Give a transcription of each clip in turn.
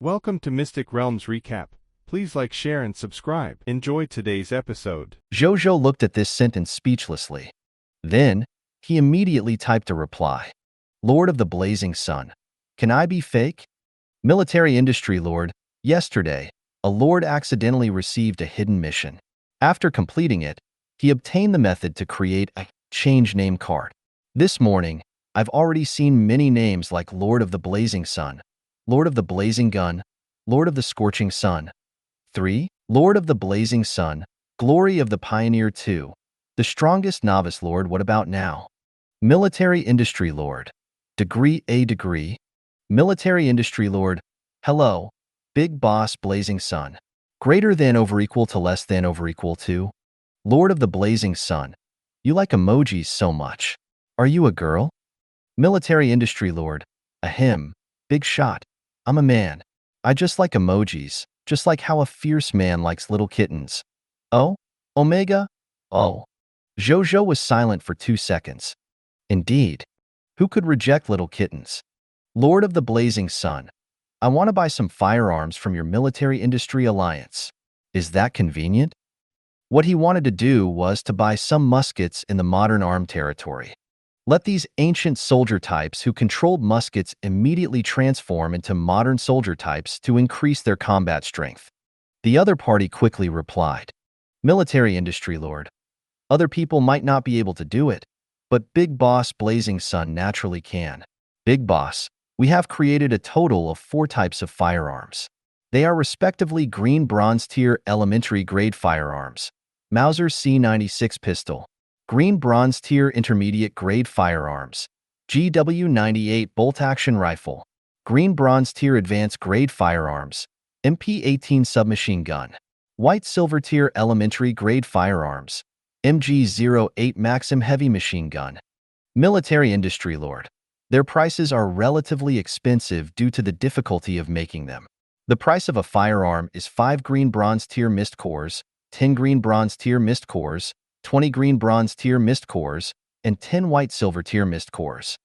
Welcome to Mystic Realms Recap. Please like, share, and subscribe. Enjoy today's episode. Zhou Zhou looked at this sentence speechlessly. Then, he immediately typed a reply. Lord of the Blazing Sun. Can I be fake? Military Industry Lord. Yesterday, a lord accidentally received a hidden mission. After completing it, he obtained the method to create a change name card. This morning, I've already seen many names like Lord of the Blazing Sun, Lord of the Blazing Gun, Lord of the Scorching Sun. 3. Lord of the Blazing Sun, Glory of the Pioneer 2. The Strongest Novice Lord. What about now? Military Industry Lord. Degree A Degree. Military Industry Lord. Hello, Big Boss Blazing Sun. Greater than over equal to less than over equal to? Lord of the Blazing Sun. You like emojis so much. Are you a girl? Military Industry Lord. Ahem. Big shot. I'm a man. I just like emojis, just like how a fierce man likes little kittens. Oh? Omega? Oh. Zhou Zhou was silent for 2 seconds. Indeed. Who could reject little kittens? Lord of the Blazing Sun. I want to buy some firearms from your military industry alliance. Is that convenient? What he wanted to do was to buy some muskets in the modern armed territory. Let these ancient soldier types who controlled muskets immediately transform into modern soldier types to increase their combat strength. The other party quickly replied, Military Industry Lord. Other people might not be able to do it, but Big Boss Blazing Sun naturally can. Big Boss, we have created a total of 4 types of firearms. They are respectively Green Bronze Tier Elementary Grade Firearms, Mauser C96 Pistol, Green Bronze Tier Intermediate Grade Firearms, GW98 Bolt-Action Rifle, Green Bronze Tier Advanced Grade Firearms, MP18 Submachine Gun, White Silver Tier Elementary Grade Firearms, MG08 Maxim Heavy Machine Gun. Military Industry Lord. Their prices are relatively expensive due to the difficulty of making them. The price of a firearm is 5 Green Bronze Tier Mist Cores, 10 Green Bronze Tier Mist Cores, 20 Green Bronze Tier Mist Cores, and 10 White Silver Tier Mist Cores.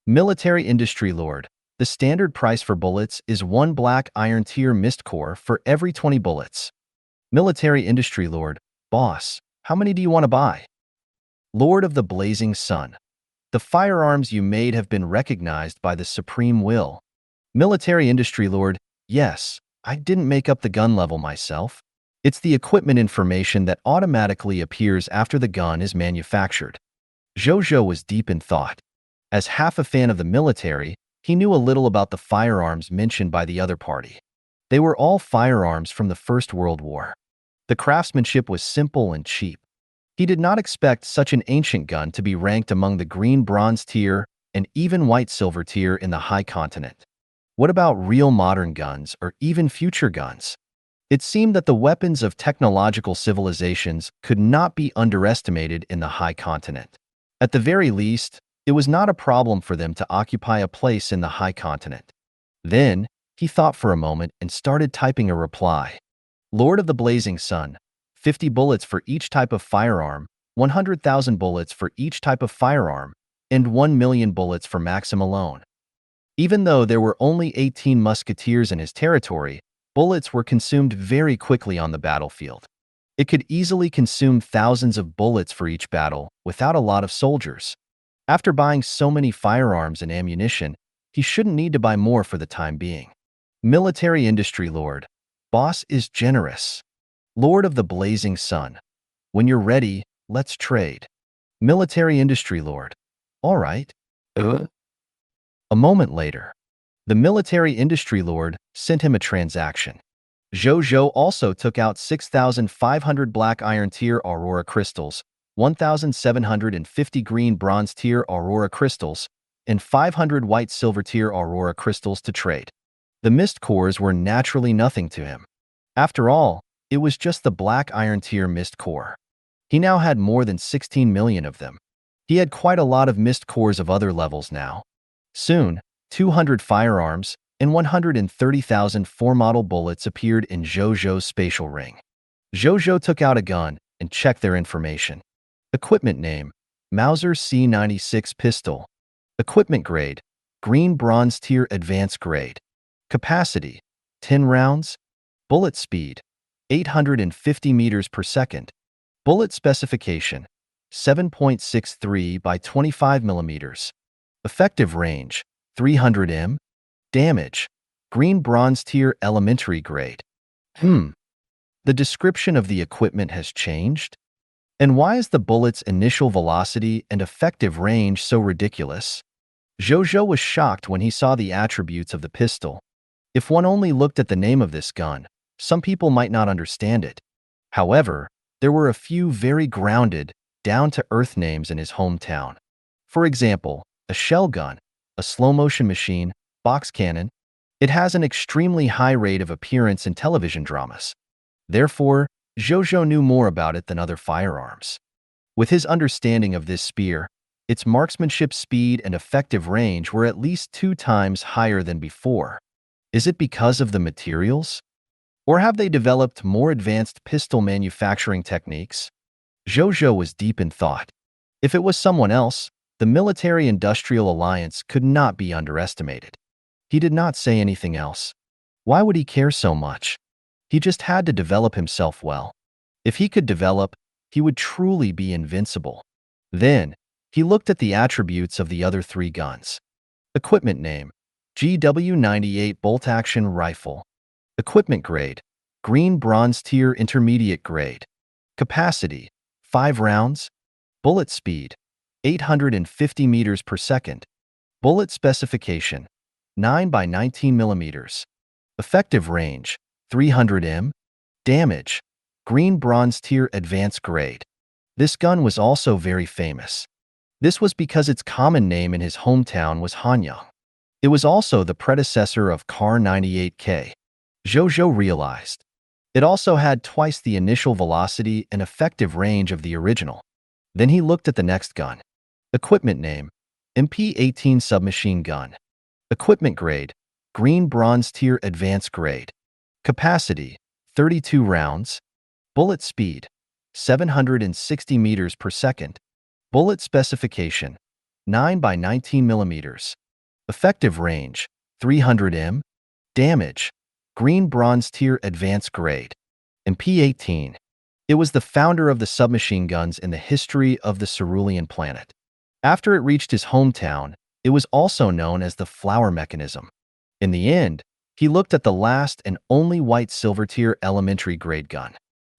Military Industry Lord. The standard price for bullets is 1 Black Iron Tier Mist Core for every 20 bullets. Military Industry Lord. Boss, how many do you want to buy? Lord of the Blazing Sun. The firearms you made have been recognized by the Supreme Will. Military Industry Lord. Yes, I didn't make up the gun level myself. It's the equipment information that automatically appears after the gun is manufactured. Zhou Zhou was deep in thought. As half a fan of the military, he knew a little about the firearms mentioned by the other party. They were all firearms from the First World War. The craftsmanship was simple and cheap. He did not expect such an ancient gun to be ranked among the Green Bronze Tier and even White Silver Tier in the High Continent. What about real modern guns or even future guns? It seemed that the weapons of technological civilizations could not be underestimated in the High Continent. At the very least, it was not a problem for them to occupy a place in the High Continent. Then, he thought for a moment and started typing a reply. Lord of the Blazing Sun. 50 bullets for each type of firearm, 100,000 bullets for each type of firearm, and 1 million bullets for Maxim alone. Even though there were only 18 musketeers in his territory, bullets were consumed very quickly on the battlefield. It could easily consume thousands of bullets for each battle without a lot of soldiers. After buying so many firearms and ammunition, he shouldn't need to buy more for the time being. Military Industry Lord. Boss is generous. Lord of the Blazing Sun. When you're ready, let's trade. Military Industry Lord. All right. A moment later, the Military Industry Lord sent him a transaction. Zhou Zhou also took out 6,500 Black Iron Tier Aurora Crystals, 1,750 Green Bronze Tier Aurora Crystals, and 500 White Silver Tier Aurora Crystals to trade. The Mist Cores were naturally nothing to him. After all, it was just the Black Iron Tier Mist Core. He now had more than 16 million of them. He had quite a lot of Mist Cores of other levels now. Soon, 200 firearms and 130,000 4-model bullets appeared in Zhou Zhou's spatial ring. Zhou Zhou took out a gun and checked their information. Equipment name, Mauser C96 Pistol. Equipment grade, Green Bronze Tier Advanced Grade. Capacity, 10 rounds. Bullet speed, 850 meters per second. Bullet specification, 7.63 by 25 millimeters. Effective range, 300 m. Damage, green bronze tier elementary grade. The description of the equipment has changed? And why is the bullet's initial velocity and effective range so ridiculous? Zhou Zhou was shocked when he saw the attributes of the pistol. If one only looked at the name of this gun, some people might not understand it. However, there were a few very grounded, down-to-earth names in his hometown. For example, a shell gun, a slow-motion machine, box cannon. It has an extremely high rate of appearance in television dramas. Therefore, Zhou Zhou knew more about it than other firearms. With his understanding of this spear, its marksmanship speed and effective range were at least 2 times higher than before. Is it because of the materials? Or have they developed more advanced pistol manufacturing techniques? Zhou Zhou was deep in thought. If it was someone else, the military-industrial alliance could not be underestimated. He did not say anything else. Why would he care so much? He just had to develop himself well. If he could develop, he would truly be invincible. Then, he looked at the attributes of the other 3 guns. Equipment name, GW98 bolt-action rifle. Equipment grade, green bronze tier intermediate grade. Capacity, 5 rounds. Bullet speed, 850 meters per second. Bullet specification, 9 by 19 millimeters. Effective range, 300 m. Damage, green bronze tier advanced grade. This gun was also very famous. This was because its common name in his hometown was Hanyang. It was also the predecessor of Kar 98K. Zhou Zhou realized. It also had twice the initial velocity and effective range of the original. Then he looked at the next gun. Equipment name, MP-18 submachine gun. Equipment grade, green bronze tier advanced grade. Capacity, 32 rounds. Bullet speed, 760 meters per second. Bullet specification, 9 by 19 millimeters. Effective range, 300 m. Damage, green bronze tier advanced grade. MP-18. It was the founder of the submachine guns in the history of the cerulean planet. After it reached his hometown, it was also known as the flower mechanism. In the end, he looked at the last and only white silver tier elementary grade gun.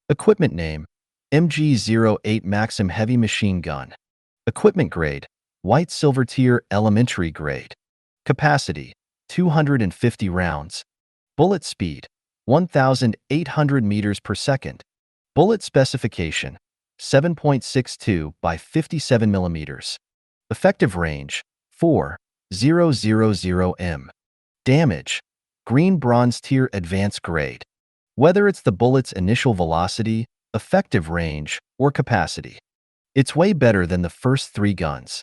Equipment name, MG08 Maxim heavy machine gun. Equipment grade, white silver tier elementary grade. Capacity, 250 rounds. Bullet speed, 1,800 meters per second. Bullet specification, 7.62 by 57 millimeters. Effective range, 4,000 m. Damage, green bronze tier advanced grade. Whether it's the bullet's initial velocity, effective range, or capacity, it's way better than the first 3 guns.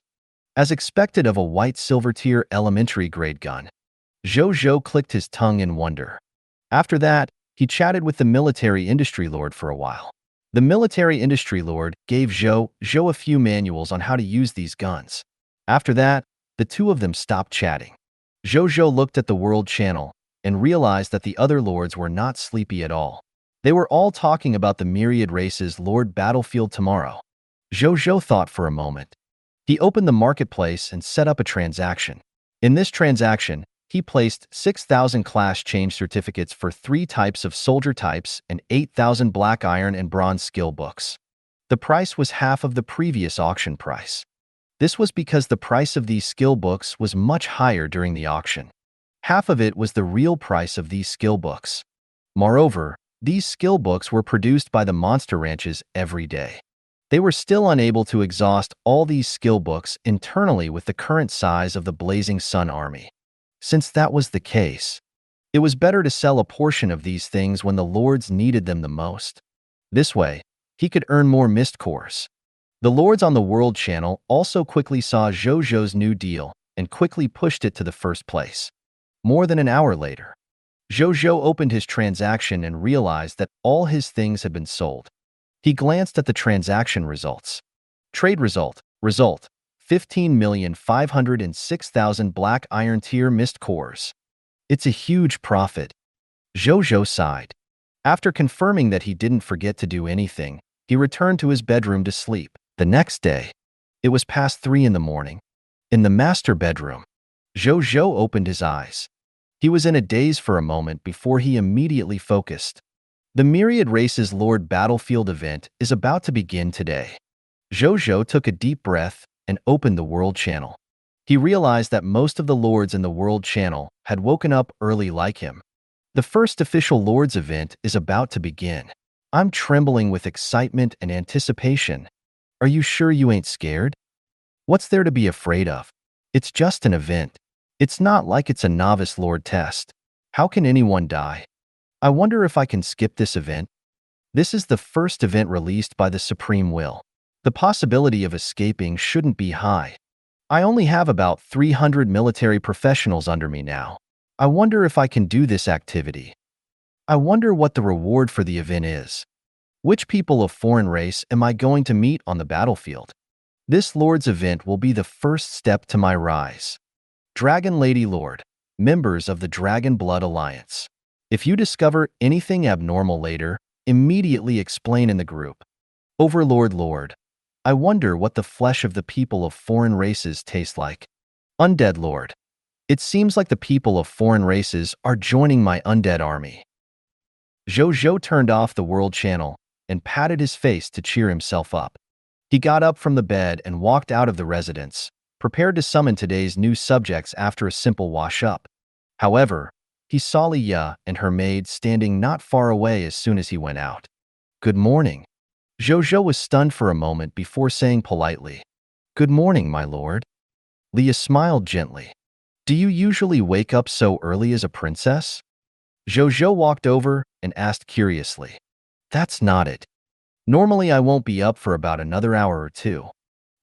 As expected of a white silver tier elementary grade gun, Zhou Zhou clicked his tongue in wonder. After that, he chatted with the military industry lord for a while. The military industry lord gave Zhou Zhou a few manuals on how to use these guns. After that, the two of them stopped chatting. Zhou Zhou looked at the world channel and realized that the other lords were not sleepy at all. They were all talking about the myriad races Lord Battlefield tomorrow. Zhou Zhou thought for a moment. He opened the marketplace and set up a transaction. In this transaction, he placed 6,000 class change certificates for 3 types of soldier types and 8,000 black iron and bronze skill books. The price was half of the previous auction price. This was because the price of these skill books was much higher during the auction. Half of it was the real price of these skill books. Moreover, these skill books were produced by the monster ranches every day. They were still unable to exhaust all these skill books internally with the current size of the Blazing Sun army. Since that was the case, it was better to sell a portion of these things when the lords needed them the most. This way, he could earn more mist cores. The lords on the World Channel also quickly saw Zhou Zhou's new deal and quickly pushed it to the first place. More than an hour later, Zhou Zhou opened his transaction and realized that all his things had been sold. He glanced at the transaction results. Trade result, 15,506,000 black iron tier mist cores. It's a huge profit. Zhou Zhou sighed. After confirming that he didn't forget to do anything, he returned to his bedroom to sleep. The next day, it was past 3 in the morning. In the master bedroom, Zhou Zhou opened his eyes. He was in a daze for a moment before he immediately focused. The Myriad Races Lord Battlefield event is about to begin today. Zhou Zhou took a deep breath and opened the World Channel. He realized that most of the Lords in the World Channel had woken up early like him. The first official Lords event is about to begin. I'm trembling with excitement and anticipation. Are you sure you ain't scared? What's there to be afraid of? It's just an event. It's not like it's a novice Lord test. How can anyone die? I wonder if I can skip this event. This is the first event released by the Supreme Will. The possibility of escaping shouldn't be high. I only have about 300 military professionals under me now. I wonder if I can do this activity. I wonder what the reward for the event is. Which people of foreign race am I going to meet on the battlefield? This Lord's event will be the first step to my rise. Dragon Lady Lord, members of the Dragon Blood Alliance. If you discover anything abnormal later, immediately explain in the group. Overlord Lord, I wonder what the flesh of the people of foreign races tastes like. Undead Lord, it seems like the people of foreign races are joining my undead army. Zhou Zhou turned off the World Channel and patted his face to cheer himself up. He got up from the bed and walked out of the residence, prepared to summon today's new subjects after a simple wash-up. However, he saw Liya and her maid standing not far away as soon as he went out. Good morning. Zhou Zhou was stunned for a moment before saying politely, Good morning, my lord. Liya smiled gently. Do you usually wake up so early as a princess? Zhou Zhou walked over and asked curiously. That's not it. Normally I won't be up for about another hour or two.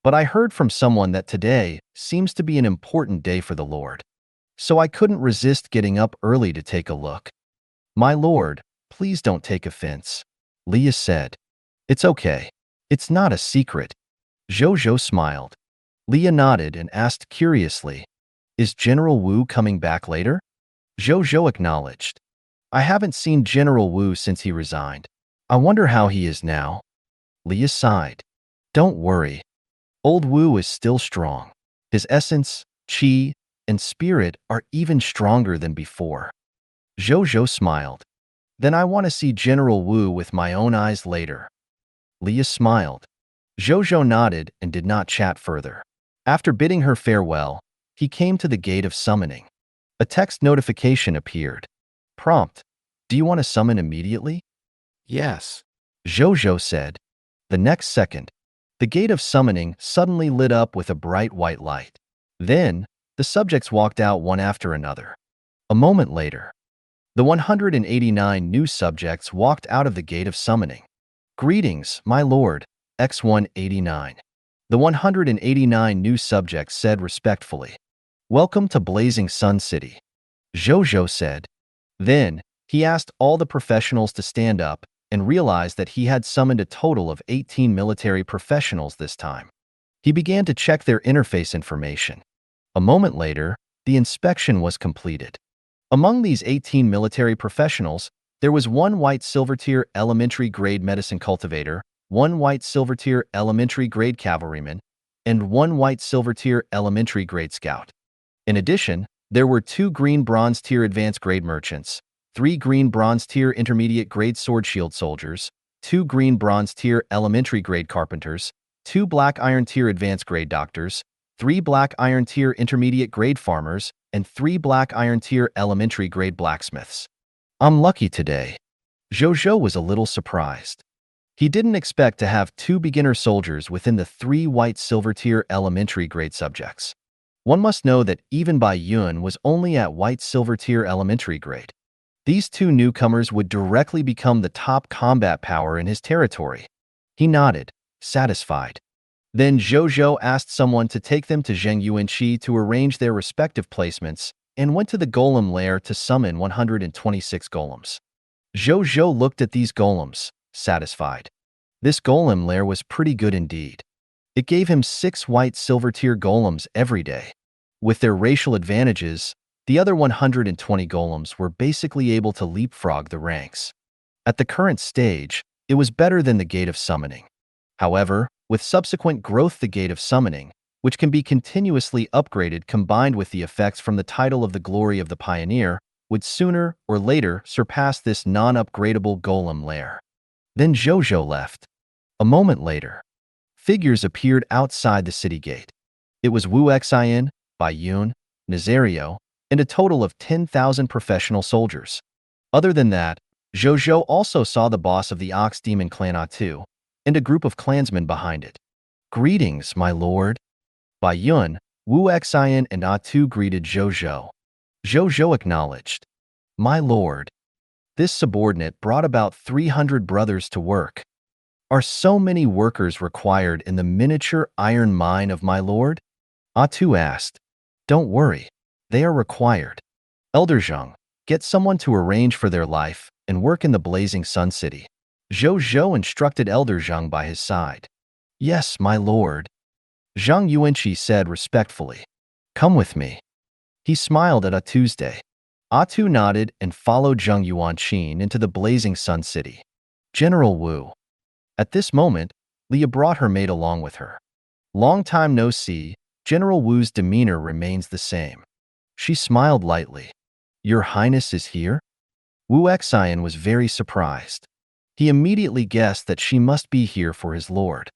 But I heard from someone that today seems to be an important day for the Lord. So I couldn't resist getting up early to take a look. My lord, please don't take offense. Liya said. It's okay. It's not a secret. Zhou Zhou smiled. Liya nodded and asked curiously, Is General Wu coming back later? Zhou Zhou acknowledged. I haven't seen General Wu since he resigned. I wonder how he is now. Liya sighed. Don't worry. Old Wu is still strong. His essence, qi, and spirit are even stronger than before. Zhou Zhou smiled. Then I want to see General Wu with my own eyes later. Liya smiled. Zhou Zhou nodded and did not chat further. After bidding her farewell, he came to the gate of summoning. A text notification appeared. Prompt. Do you want to summon immediately? Yes. Zhou Zhou said. The next second, the gate of summoning suddenly lit up with a bright white light. Then, the subjects walked out one after another. A moment later, the 189 new subjects walked out of the gate of summoning. Greetings, my lord, X189. The 189 new subjects said respectfully. Welcome to Blazing Sun City. Zhou Zhou said. Then, he asked all the professionals to stand up and realized that he had summoned a total of 18 military professionals this time. He began to check their interface information. A moment later, the inspection was completed. Among these 18 military professionals, there was one white silver tier elementary grade medicine cultivator, one white silver tier elementary grade cavalryman, and one white silver tier elementary grade scout. In addition, there were 2 green bronze tier advanced grade merchants, 3 green bronze tier intermediate grade sword shield soldiers, 2 green bronze tier elementary grade carpenters, 2 black iron tier advanced grade doctors, 3 black iron tier intermediate grade farmers, and 3 black iron tier elementary grade blacksmiths. I'm lucky today. Zhou Zhou was a little surprised. He didn't expect to have 2 beginner soldiers within the 3 white silver tier elementary grade subjects. One must know that even Bai Yun was only at white silver tier elementary grade. These 2 newcomers would directly become the top combat power in his territory. He nodded, satisfied. Then Zhou Zhou asked someone to take them to Zheng Yuanqi to arrange their respective placements and went to the golem lair to summon 126 golems. Zhou Zhou looked at these golems, satisfied. This golem lair was pretty good indeed. It gave him 6 white silver tier golems every day. With their racial advantages, The other 120 golems were basically able to leapfrog the ranks. At the current stage, it was better than the Gate of Summoning. However, with subsequent growth, the Gate of Summoning, which can be continuously upgraded combined with the effects from the title of the Glory of the Pioneer, would sooner or later surpass this non-upgradable golem lair. Then Zhou Zhou left. A moment later, figures appeared outside the city gate. It was Wu Xian, Bai Yun, Nazario, and a total of 10,000 professional soldiers. Other than that, Zhou Zhou also saw the boss of the Ox Demon clan Atu, and a group of clansmen behind it. "Greetings, my lord." Bai Yun, Wu Xian, and Atu greeted Zhou Zhou. Zhou Zhou acknowledged. "My lord." This subordinate brought about 300 brothers to work. "Are so many workers required in the miniature iron mine of my lord?" Atu asked. "Don't worry, they are required. Elder Zhang, get someone to arrange for their life and work in the Blazing Sun City." Zhou Zhou instructed Elder Zhang by his side. "Yes, my lord." Zhang Yuanqi said respectfully. "Come with me." He smiled at Atu's day. Atu nodded and followed Zhang Yuanqi into the Blazing Sun City. General Wu. At this moment, Leah brought her maid along with her. "Long time no see." General Wu's demeanor remains the same. She smiled lightly. "Your Highness is here?" Wu Xian was very surprised. He immediately guessed that she must be here for his lord.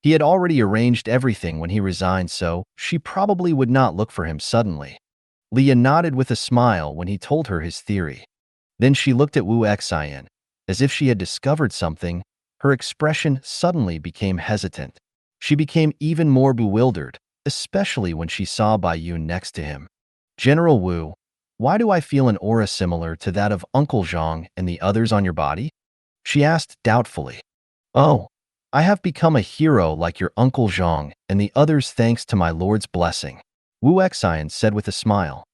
He had already arranged everything when he resigned, so she probably would not look for him suddenly. Leah nodded with a smile when he told her his theory. Then she looked at Wu Xian. As if she had discovered something, her expression suddenly became hesitant. She became even more bewildered, especially when she saw Bai Yun next to him. "General Wu, why do I feel an aura similar to that of Uncle Zhang and the others on your body?" She asked doubtfully. "Oh, I have become a hero like your Uncle Zhang and the others thanks to my lord's blessing," Wu Xian said with a smile.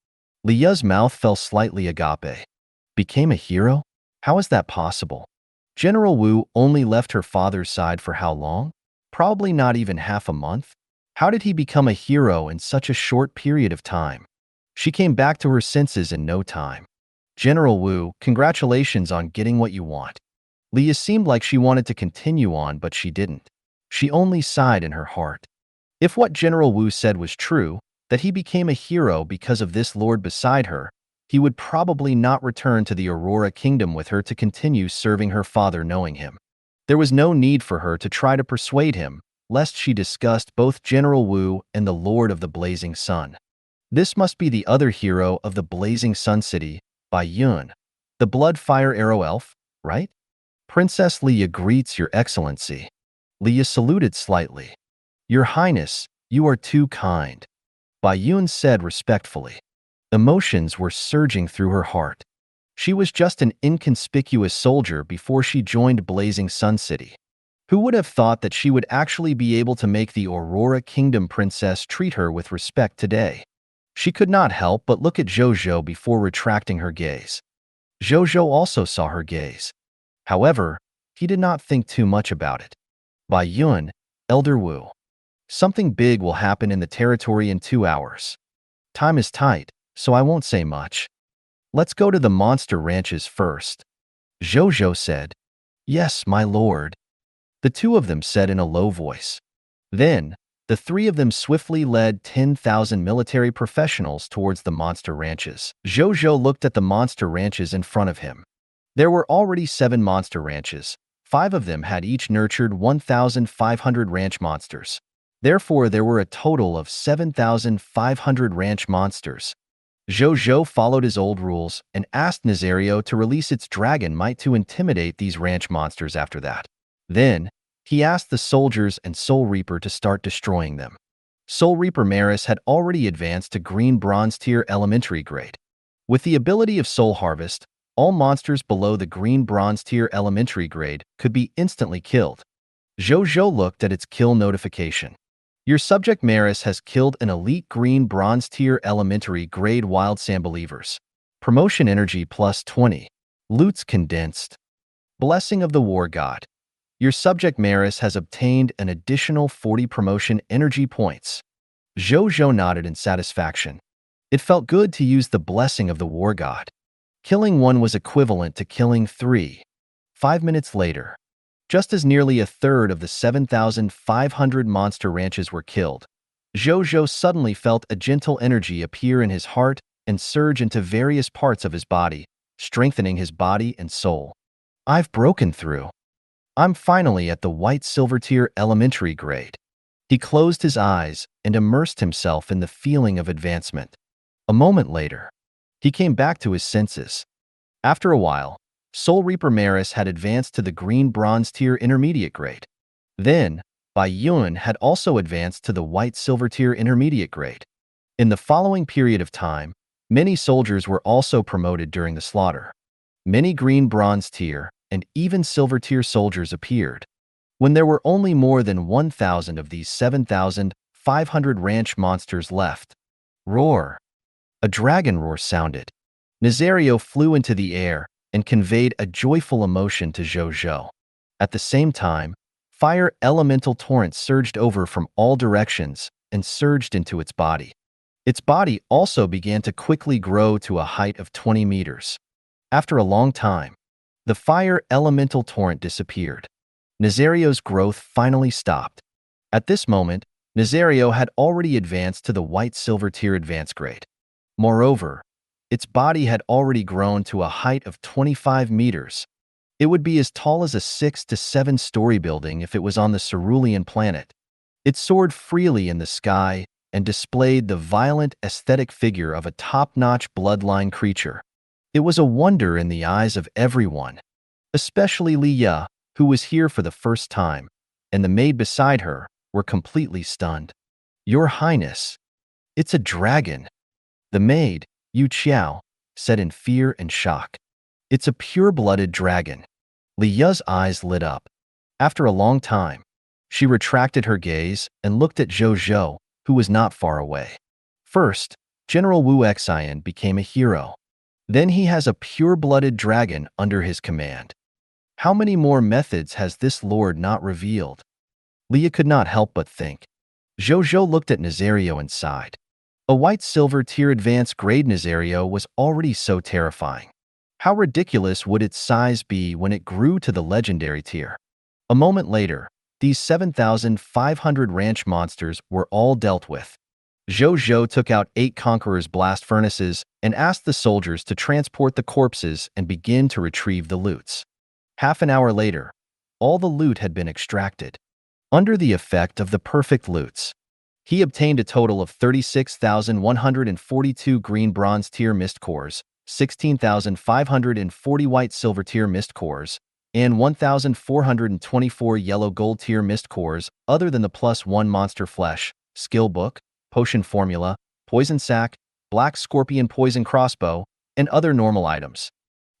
Lia's mouth fell slightly agape. "Became a hero? How is that possible?" General Wu only left her father's side for how long? Probably not even half a month. How did he become a hero in such a short period of time? She came back to her senses in no time. "General Wu, congratulations on getting what you want." Leah seemed like she wanted to continue on, but she didn't. She only sighed in her heart. If what General Wu said was true, that he became a hero because of this lord beside her, he would probably not return to the Aurora Kingdom with her to continue serving her father knowing him. There was no need for her to try to persuade him, lest she discussed both General Wu and the Lord of the Blazing Sun. This must be the other hero of the Blazing Sun City, Bai Yun, the Blood Fire Arrow Elf, right? "Princess Leah greets your excellency." Leah saluted slightly. "Your Highness, you are too kind," Bai Yun said respectfully. Emotions were surging through her heart. She was just an inconspicuous soldier before she joined Blazing Sun City. Who would have thought that she would actually be able to make the Aurora Kingdom princess treat her with respect today? She could not help but look at Zhou Zhou before retracting her gaze. Zhou Zhou also saw her gaze. However, he did not think too much about it. Bai Yun, Elder Wu. Something big will happen in the territory in 2 hours. Time is tight, so I won't say much. Let's go to the monster ranches first. Zhou Zhou said. Yes, my lord. The two of them said in a low voice. Then, the three of them swiftly led 10,000 military professionals towards the monster ranches. Zhou Zhou looked at the monster ranches in front of him. There were already 7 monster ranches. 5 of them had each nurtured 1,500 ranch monsters. Therefore, there were a total of 7,500 ranch monsters. Zhou Zhou followed his old rules and asked Nazario to release its dragon might to intimidate these ranch monsters after that. Then, he asked the soldiers and Soul Reaper to start destroying them. Soul Reaper Maris had already advanced to Green Bronze Tier Elementary Grade. With the ability of Soul Harvest, all monsters below the Green Bronze Tier Elementary Grade could be instantly killed. Zhou Zhou looked at its kill notification. Your subject Maris has killed an elite Green Bronze Tier Elementary Grade Wild Sambelievers. Promotion energy plus 20. Loots condensed. Blessing of the War God. Your subject Maris has obtained an additional 40 promotion energy points. Zhou Zhou nodded in satisfaction. It felt good to use the blessing of the war god. Killing one was equivalent to killing three. 5 minutes later, just as nearly a third of the 7,500 monster ranches were killed, Zhou Zhou suddenly felt a gentle energy appear in his heart and surge into various parts of his body, strengthening his body and soul. I've broken through. I'm finally at the white silver tier elementary grade. He closed his eyes and immersed himself in the feeling of advancement. A moment later, he came back to his senses. After a while, Soul Reaper Maris had advanced to the green bronze tier intermediate grade. Then, Bai Yun had also advanced to the white silver tier intermediate grade. In the following period of time, many soldiers were also promoted during the slaughter. Many green bronze tier and even silver tier soldiers appeared. When there were only more than 1,000 of these 7,500 ranch monsters left. Roar! A dragon roar sounded. Nazario flew into the air and conveyed a joyful emotion to Zhou Zhou. At the same time, fire elemental torrents surged over from all directions and surged into its body. Its body also began to quickly grow to a height of 20 meters. After a long time, the fire elemental torrent disappeared. Nazario's growth finally stopped. At this moment, Nazario had already advanced to the white silver tier advanced grade. Moreover, its body had already grown to a height of 25 meters. It would be as tall as a 6 to 7 story building if it was on the cerulean planet. It soared freely in the sky and displayed the violent aesthetic figure of a top-notch bloodline creature. It was a wonder in the eyes of everyone, especially Li Ya, who was here for the first time, and the maid beside her were completely stunned. "Your Highness, it's a dragon." The maid, Yu Qiao, said in fear and shock. "It's a pure-blooded dragon." Li Ya's eyes lit up. After a long time, she retracted her gaze and looked at Zhou Zhou, who was not far away. First, General Wu Xian became a hero. Then he has a pure-blooded dragon under his command. How many more methods has this lord not revealed? Leah could not help but think. Zhou Zhou looked at Nazario and sighed. A white silver tier advanced grade Nazario was already so terrifying. How ridiculous would its size be when it grew to the legendary tier? A moment later, these 7,500 ranch monsters were all dealt with. Zhou Zhou took out 8 conquerors' blast furnaces and asked the soldiers to transport the corpses and begin to retrieve the loots. Half an hour later, all the loot had been extracted. Under the effect of the perfect loots, he obtained a total of 36,142 green bronze tier mist cores, 16,540 white silver tier mist cores, and 1,424 yellow gold tier mist cores other than the +1 monster flesh, skill book, potion formula, poison sac, black scorpion poison crossbow, and other normal items.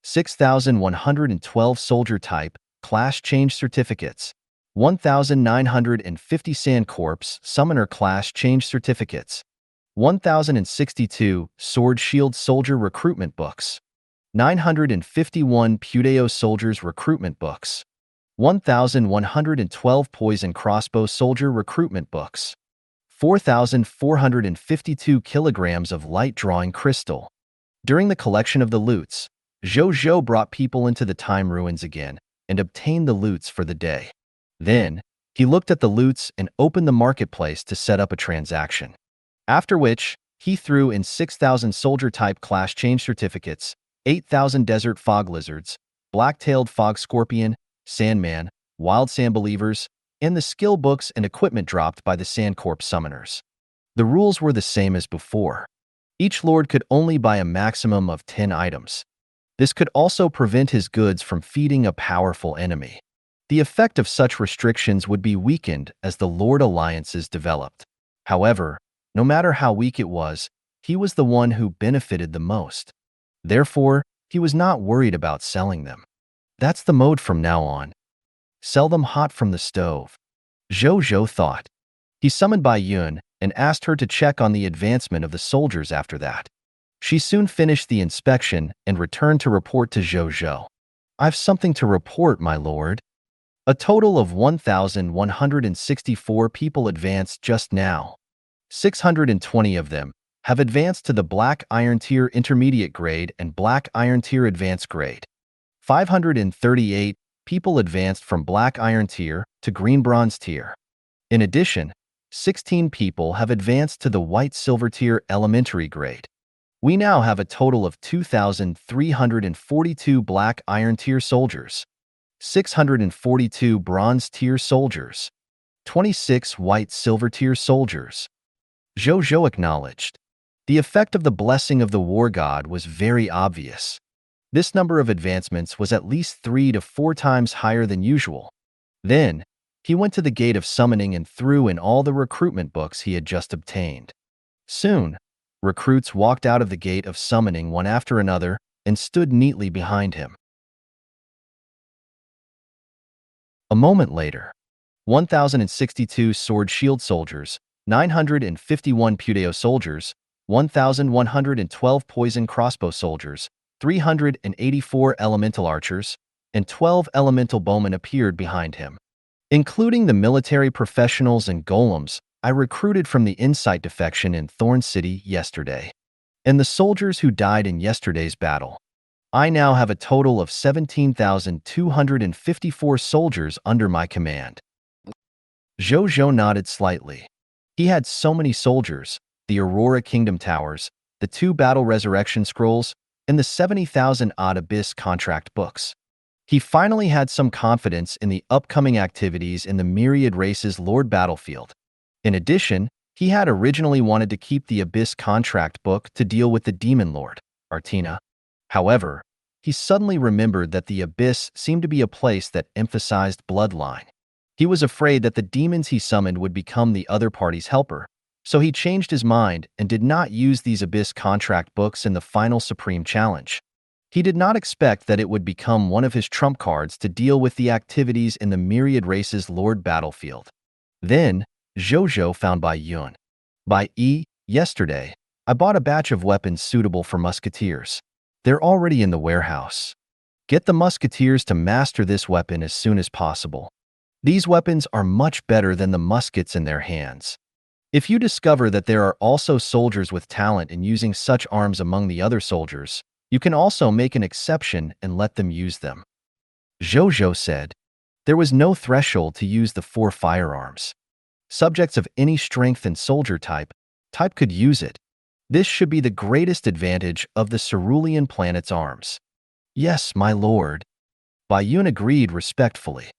6,112 soldier type, class change certificates, 1,950 Sand Corps Summoner Class Change Certificates, 1,062 Sword Shield Soldier Recruitment Books, 951 Pudeo Soldiers Recruitment Books, 1,112 Poison Crossbow Soldier Recruitment Books, 4,452 kilograms of light drawing crystal. During the collection of the loots, Zhou Zhou brought people into the time ruins again and obtained the loots for the day. Then, he looked at the loots and opened the marketplace to set up a transaction. After which, he threw in 6,000 soldier-type class change certificates, 8,000 desert fog lizards, black-tailed fog scorpion, sandman, wild sand believers, and the skill books and equipment dropped by the Sand Corps summoners. The rules were the same as before. Each lord could only buy a maximum of 10 items. This could also prevent his goods from feeding a powerful enemy. The effect of such restrictions would be weakened as the Lord alliances developed. However, no matter how weak it was, he was the one who benefited the most. Therefore, he was not worried about selling them. That's the mode from now on. Sell them hot from the stove. Zhou Zhou thought. He summoned Bai Yun and asked her to check on the advancement of the soldiers after that. She soon finished the inspection and returned to report to Zhou Zhou. "I've something to report, my lord. A total of 1,164 people advanced just now. 620 of them have advanced to the Black Iron Tier Intermediate Grade and Black Iron Tier Advanced Grade. 538 people advanced from Black Iron Tier to Green Bronze Tier. In addition, 16 people have advanced to the White Silver Tier Elementary Grade. We now have a total of 2,342 Black Iron Tier soldiers, 642 Bronze Tier soldiers, 26 White Silver Tier soldiers. Zhou Zhou acknowledged. The effect of the blessing of the war god was very obvious. This number of advancements was at least 3 to 4 times higher than usual. Then, he went to the gate of summoning and threw in all the recruitment books he had just obtained. Soon, recruits walked out of the gate of summoning one after another and stood neatly behind him. A moment later, 1,062 sword shield soldiers, 951 Pudeo soldiers, 1,112 poison crossbow soldiers, 384 elemental archers, and 12 elemental bowmen appeared behind him. Including the military professionals and golems I recruited from the Insight defection in Thorn City yesterday, and the soldiers who died in yesterday's battle. I now have a total of 17,254 soldiers under my command. Zhou Zhou nodded slightly. He had so many soldiers, the Aurora Kingdom Towers, the 2 Battle Resurrection Scrolls, and the 70,000-odd Abyss contract books. He finally had some confidence in the upcoming activities in the Myriad Races Lord Battlefield. In addition, he had originally wanted to keep the Abyss contract book to deal with the Demon Lord, Artina. However, he suddenly remembered that the Abyss seemed to be a place that emphasized bloodline. He was afraid that the demons he summoned would become the other party's helper, so he changed his mind and did not use these Abyss contract books in the final Supreme Challenge. He did not expect that it would become one of his trump cards to deal with the activities in the Myriad Races Lord Battlefield. Then, Zhou Zhou found Bai Yun. Yesterday, I bought a batch of weapons suitable for musketeers. They're already in the warehouse. Get the musketeers to master this weapon as soon as possible. These weapons are much better than the muskets in their hands. If you discover that there are also soldiers with talent in using such arms among the other soldiers, you can also make an exception and let them use them. Zhou Zhou said. There was no threshold to use the 4 firearms. Subjects of any strength and soldier type could use it. This should be the greatest advantage of the Cerulean planet's arms. Yes, my lord. Bai Yun agreed respectfully.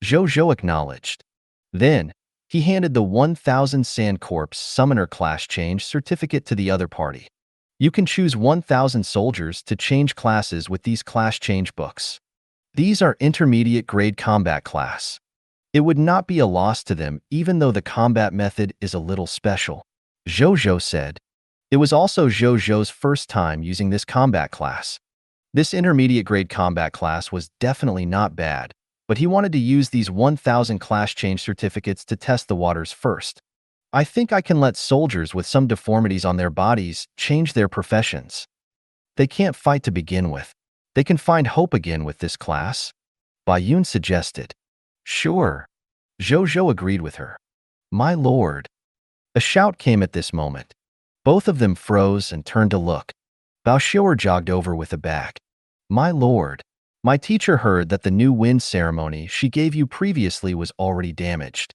Zhou Zhou acknowledged. Then, he handed the 1,000 Sand Corps Summoner Class Change certificate to the other party. You can choose 1,000 soldiers to change classes with these class change books. These are intermediate grade combat class. It would not be a loss to them even though the combat method is a little special, Zhou Zhou said. It was also Zhou Zhou's first time using this combat class. This intermediate grade combat class was definitely not bad, but he wanted to use these 1,000 class change certificates to test the waters first. I think I can let soldiers with some deformities on their bodies change their professions. They can't fight to begin with. They can find hope again with this class, Bai Yun suggested. Sure. Zhou Zhou agreed with her. My lord. A shout came at this moment. Both of them froze and turned to look. Bao Xiu'er jogged over with a bag. My lord. My teacher heard that the new wind ceremony she gave you previously was already damaged.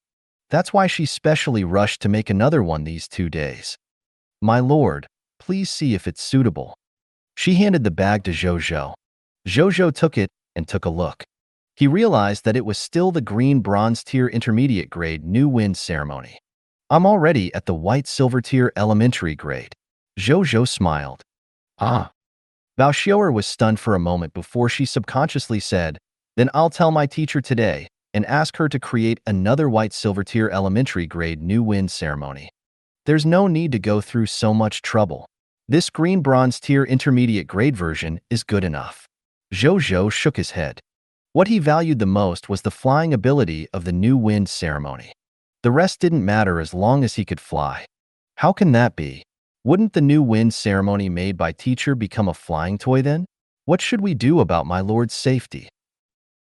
That's why she specially rushed to make another one these 2 days. My lord, please see if it's suitable. She handed the bag to Zhou Zhou. Zhou Zhou took it and took a look. He realized that it was still the green bronze tier intermediate grade new wind ceremony. I'm already at the white silver tier elementary grade. Zhou Zhou smiled. Ah. Bao Xiu'er was stunned for a moment before she subconsciously said, then I'll tell my teacher today and ask her to create another white silver tier elementary grade new wind ceremony. There's no need to go through so much trouble. This green bronze tier intermediate grade version is good enough. Zhou Zhou shook his head. What he valued the most was the flying ability of the new wind ceremony. The rest didn't matter as long as he could fly. How can that be? Wouldn't the new wind ceremony made by teacher become a flying toy then? What should we do about my lord's safety?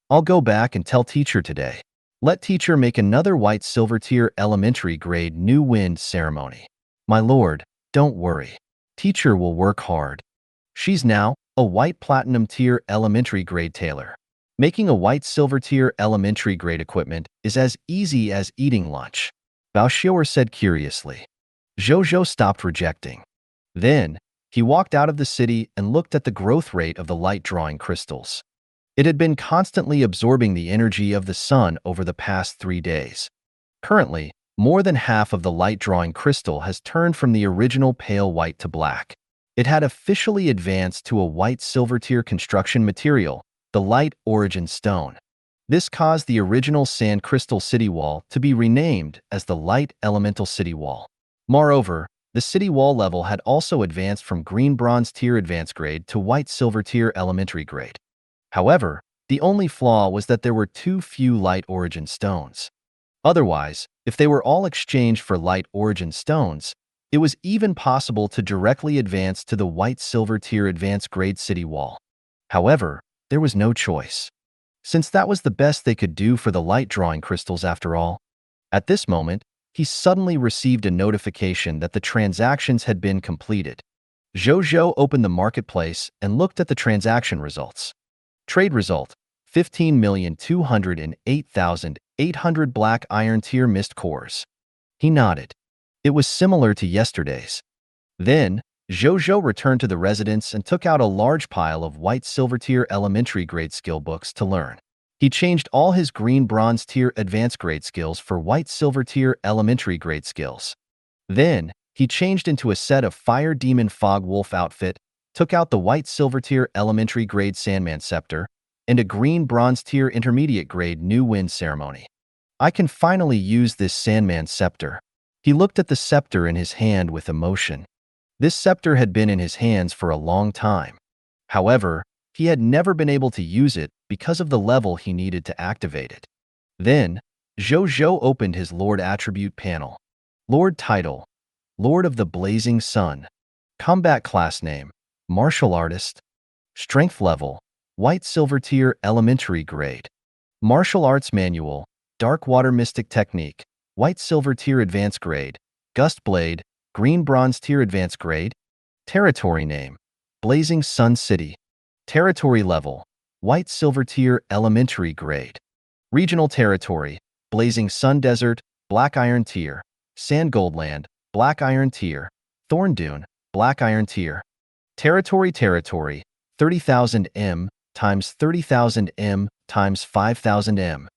I'll go back and tell teacher today. Let teacher make another white silver tier elementary grade new wind ceremony. My lord, Don't worry. Teacher will work hard. She's now a white platinum tier elementary grade tailor. Making a white silver tier elementary grade equipment is as easy as eating lunch. Bao said curiously. Zhou Zhou stopped rejecting. Then, he walked out of the city and looked at the growth rate of the light drawing crystals. It had been constantly absorbing the energy of the sun over the past 3 days. Currently, more than half of the light drawing crystal has turned from the original pale white to black. It had officially advanced to a white silver tier construction material, the light origin stone. This caused the original sand crystal city wall to be renamed as the light elemental city wall. Moreover, the city wall level had also advanced from green bronze tier advanced grade to white silver tier elementary grade. However, the only flaw was that there were too few light origin stones. Otherwise, if they were all exchanged for light origin stones, it was even possible to directly advance to the white silver tier advanced grade city wall. However, there was no choice, since that was the best they could do for the light drawing crystals after all. At this moment, he suddenly received a notification that the transactions had been completed. Zhou Zhou opened the marketplace and looked at the transaction results. Trade result: 15,208,800 black iron tier mist cores. He nodded. It was similar to yesterday's. Then, Zhou Zhou returned to the residence and took out a large pile of white silver tier elementary grade skill books to learn. He changed all his green bronze tier advanced grade skills for white silver tier elementary grade skills. Then, he changed into a set of fire demon fog wolf outfit, took out the white silver tier elementary grade Sandman scepter, and a green bronze tier intermediate grade new wind ceremony. I can finally use this Sandman scepter. He looked at the scepter in his hand with emotion. This scepter had been in his hands for a long time. However, he had never been able to use it because of the level he needed to activate it. Then, Zhou Zhou opened his Lord attribute panel. Lord title: Lord of the Blazing Sun. Combat class name: Martial Artist. Strength level: White Silver Tier Elementary Grade. Martial Arts Manual: Dark Water Mystic Technique, White Silver Tier Advanced Grade. Gust Blade, Green Bronze Tier Advanced Grade. Territory name: Blazing Sun City. Territory level: White Silver Tier Elementary Grade. Regional territory: Blazing Sun Desert, Black Iron Tier. Sand Goldland, Black Iron Tier. Thorn Dune, Black Iron Tier. Territory 30,000 M times 30,000 M times 5,000 M.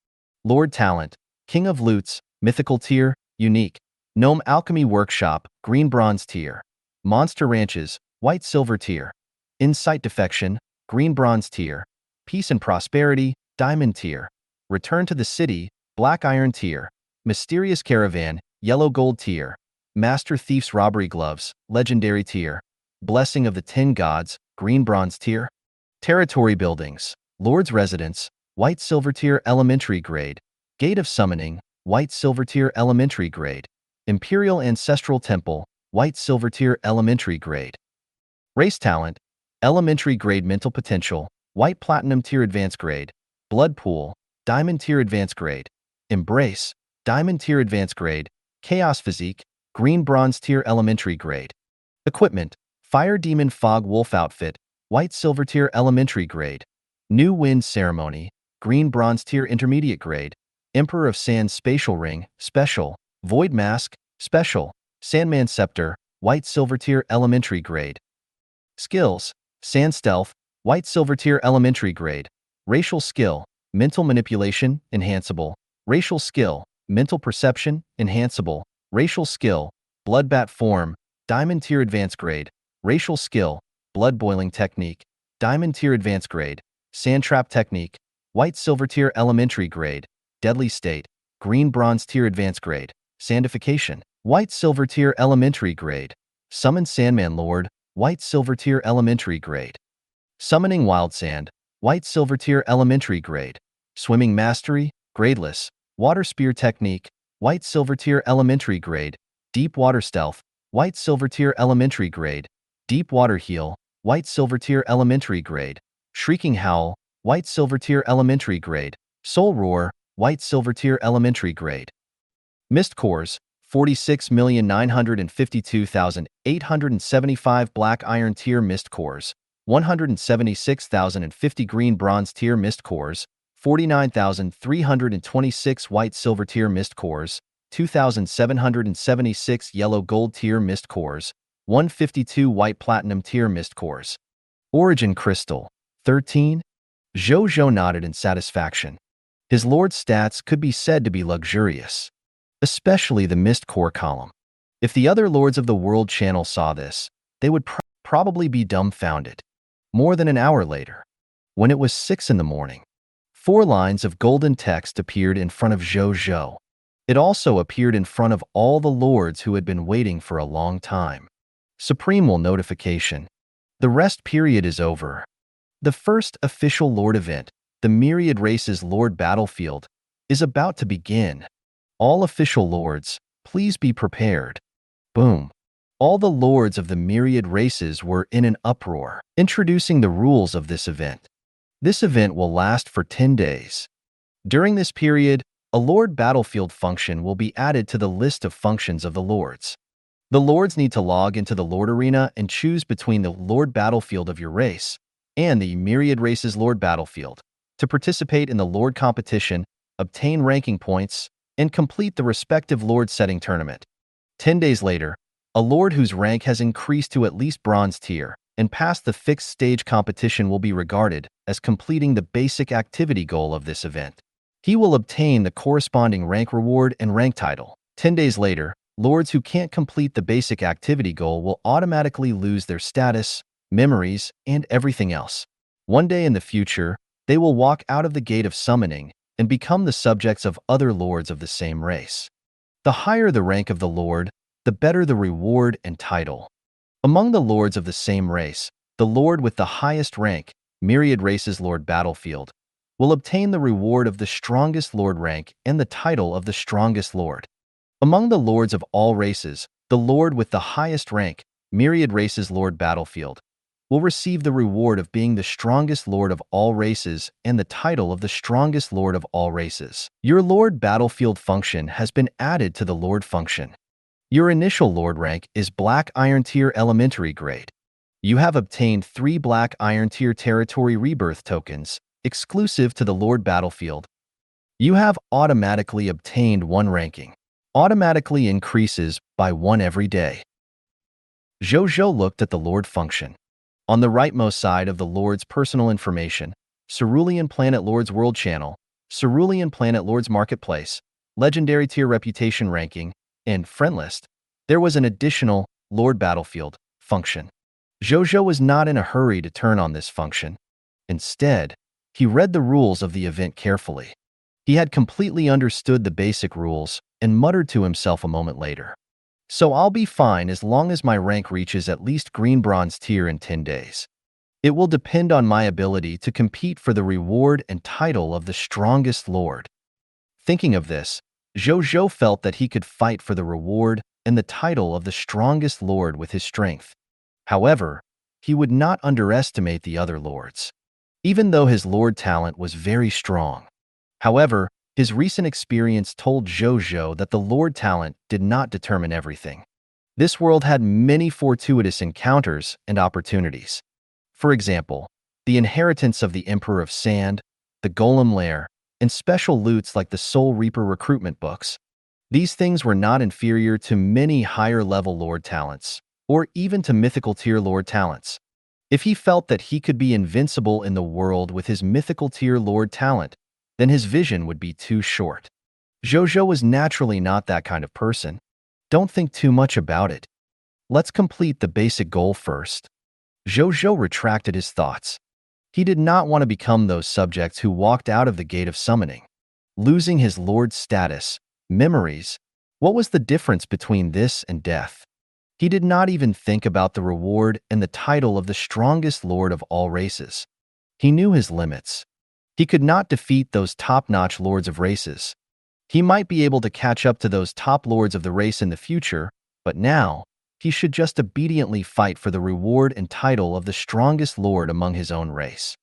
Lord Talent: King of Loots, Mythical Tier, Unique. Gnome Alchemy Workshop, Green Bronze Tier. Monster Ranches, White Silver Tier. Insight Defection, Green Bronze Tier. Peace and Prosperity, Diamond Tier. Return to the City, Black Iron Tier. Mysterious Caravan, Yellow Gold Tier. Master Thief's Robbery Gloves, Legendary Tier. Blessing of the 10 Gods, Green Bronze Tier. Territory Buildings, Lord's Residence, White Silver Tier Elementary Grade. Gate of Summoning, White Silver Tier Elementary Grade. Imperial Ancestral Temple, White Silver Tier Elementary Grade. Race Talent: Elementary Grade Mental Potential, White Platinum Tier Advanced Grade. Blood Pool, Diamond Tier Advanced Grade. Embrace, Diamond Tier Advanced Grade. Chaos Physique, Green Bronze Tier Elementary Grade. Equipment: Fire Demon Fog Wolf Outfit, White Silver Tier Elementary Grade. New Wind Ceremony, Green Bronze Tier Intermediate Grade. Emperor of Sand Spatial Ring, Special. Void Mask, Special. Sandman Scepter, White Silver Tier Elementary Grade. Skills: Sand Stealth, White Silver Tier Elementary Grade. Racial Skill, Mental Manipulation, Enhanceable. Racial Skill, Mental Perception, Enhanceable. Racial Skill, Bloodbat Form, Diamond Tier Advanced Grade. Racial Skill, Blood Boiling Technique, Diamond Tier Advanced Grade. Sand Trap Technique, White Silver Tier Elementary Grade. Deadly State, Green Bronze Tier Advanced Grade. Sandification, White Silver Tier Elementary Grade. Summon Sandman Lord, White Silver Tier Elementary Grade. Summoning Wild Sand, White Silver Tier Elementary Grade. Swimming Mastery, Gradeless. Water Spear Technique, White Silver Tier Elementary Grade. Deep Water Stealth, White Silver Tier Elementary Grade. Deep Water Heal, White Silver Tier Elementary Grade. Shrieking Howl, White Silver Tier Elementary Grade. Soul Roar, White Silver Tier Elementary Grade. Mist Cores, 46,952,875 black iron tier mist cores, 176,050 green bronze tier mist cores, 49,326 white silver tier mist cores, 2,776 yellow gold tier mist cores, 152 white platinum tier mist cores. Origin crystal, 13? Zhou Zhou nodded in satisfaction. His lord's stats could be said to be luxurious, especially the mist core column. If the other lords of the world channel saw this, they would probably be dumbfounded. More than an hour later, when it was 6 in the morning, 4 lines of golden text appeared in front of Zhou Zhou. It also appeared in front of all the lords who had been waiting for a long time. Supreme will notification. The rest period is over. The first official Lord event, the Myriad Races Lord Battlefield, is about to begin. All official lords, please be prepared. Boom. All the lords of the Myriad Races were in an uproar, introducing the rules of this event. This event will last for 10 days. During this period, a Lord Battlefield function will be added to the list of functions of the lords. The lords need to log into the Lord Arena and choose between the Lord Battlefield of your race and the Myriad Races Lord Battlefield to participate in the Lord competition, obtain ranking points, and complete the respective Lord setting tournament. 10 days later, a Lord whose rank has increased to at least bronze tier and passed the fixed stage competition will be regarded as completing the basic activity goal of this event. He will obtain the corresponding rank reward and rank title. 10 days later, lords who can't complete the basic activity goal will automatically lose their status, memories, and everything else. One day in the future, they will walk out of the gate of summoning and become the subjects of other lords of the same race. The higher the rank of the lord, the better the reward and title. Among the lords of the same race, the lord with the highest rank, Myriad Races Lord Battlefield, will obtain the reward of the strongest lord rank and the title of the strongest lord. Among the lords of all races, the lord with the highest rank, Myriad Races Lord Battlefield, will receive the reward of being the strongest lord of all races and the title of the strongest lord of all races. Your Lord Battlefield function has been added to the Lord function. Your initial Lord rank is Black Iron Tier Elementary Grade. You have obtained 3 Black Iron Tier Territory Rebirth tokens, exclusive to the Lord Battlefield. You have automatically obtained 1 ranking. Automatically increases by 1 every day. Zhou Zhou looked at the Lord function. On the rightmost side of the Lord's personal information, Cerulean Planet Lord's World Channel, Cerulean Planet Lord's Marketplace, Legendary Tier Reputation Ranking, and Friend List, there was an additional Lord Battlefield function. Zhou Zhou was not in a hurry to turn on this function. Instead, he read the rules of the event carefully. He had completely understood the basic rules and muttered to himself a moment later. So I'll be fine as long as my rank reaches at least green bronze tier in 10 days. It will depend on my ability to compete for the reward and title of the strongest lord. Thinking of this, Zhou Zhou felt that he could fight for the reward and the title of the strongest lord with his strength. However, he would not underestimate the other lords, even though his lord talent was very strong. However, his recent experience told Zhou Zhou that the lord talent did not determine everything. This world had many fortuitous encounters and opportunities. For example, the inheritance of the Emperor of Sand, the Golem Lair, and special loots like the Soul Reaper recruitment books. These things were not inferior to many higher-level lord talents, or even to mythical tier lord talents. If he felt that he could be invincible in the world with his mythical tier lord talent, then his vision would be too short. Zhou Zhou was naturally not that kind of person. Don't think too much about it. Let's complete the basic goal first. Zhou Zhou retracted his thoughts. He did not want to become those subjects who walked out of the gate of summoning, losing his lord's status, memories. What was the difference between this and death? He did not even think about the reward and the title of the strongest lord of all races. He knew his limits. He could not defeat those top-notch lords of races. He might be able to catch up to those top lords of the race in the future, but now, he should just obediently fight for the reward and title of the strongest lord among his own race.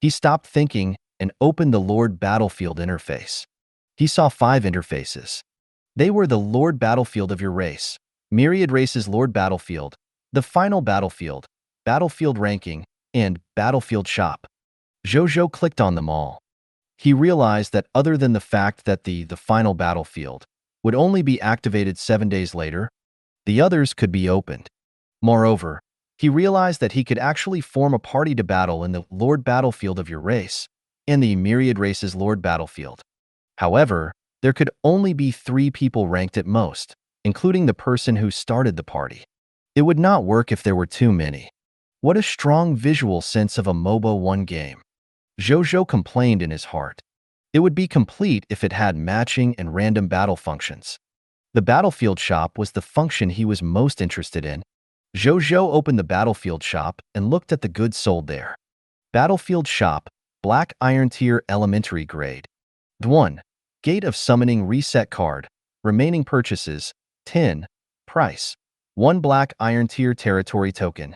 He stopped thinking and opened the Lord Battlefield interface. He saw 5 interfaces. They were the Lord Battlefield of your race, Myriad Races Lord Battlefield, the Final Battlefield, Battlefield Ranking, and Battlefield Shop. Zhou Zhou clicked on them all. He realized that other than the fact that the Final Battlefield would only be activated 7 days later, the others could be opened. Moreover, he realized that he could actually form a party to battle in the Lord Battlefield of your race and the Myriad Races Lord Battlefield. However, there could only be 3 people ranked at most, including the person who started the party. It would not work if there were too many. What a strong visual sense of a MOBA 1 game. Zhou Zhou complained in his heart. It would be complete if it had matching and random battle functions. The Battlefield Shop was the function he was most interested in. Zhou Zhou opened the Battlefield Shop and looked at the goods sold there. Battlefield Shop, Black Iron Tier Elementary Grade. 1. Gate of Summoning Reset Card. Remaining purchases, 10. Price, 1 Black Iron Tier Territory Token.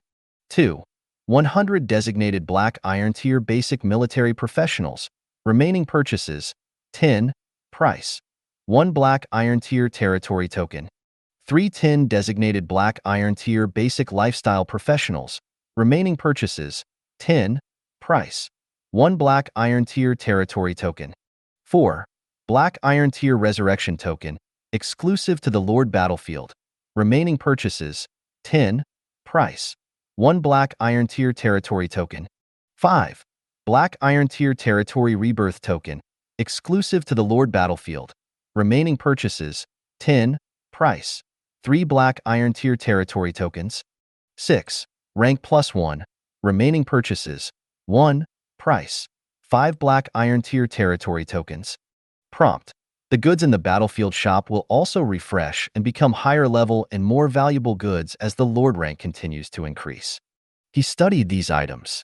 2. 100 Designated Black Iron Tier Basic Military Professionals. Remaining purchases, 10. Price, 1 Black Iron Tier Territory Token. 310 Designated Black Iron Tier Basic Lifestyle Professionals. Remaining purchases, 10. Price, 1 Black Iron Tier Territory Token. 4. Black Iron Tier Resurrection Token, exclusive to the Lord Battlefield. Remaining purchases, 10. Price, 1 Black Iron Tier Territory Token. 5. Black Iron Tier Territory Rebirth Token, exclusive to the Lord Battlefield. Remaining purchases, 10. Price, 3 Black Iron Tier Territory Tokens. 6. Rank +1. Remaining purchases, 1. Price, 5 Black Iron Tier Territory Tokens. Prompt. The goods in the Battlefield Shop will also refresh and become higher level and more valuable goods as the Lord rank continues to increase. He studied these items.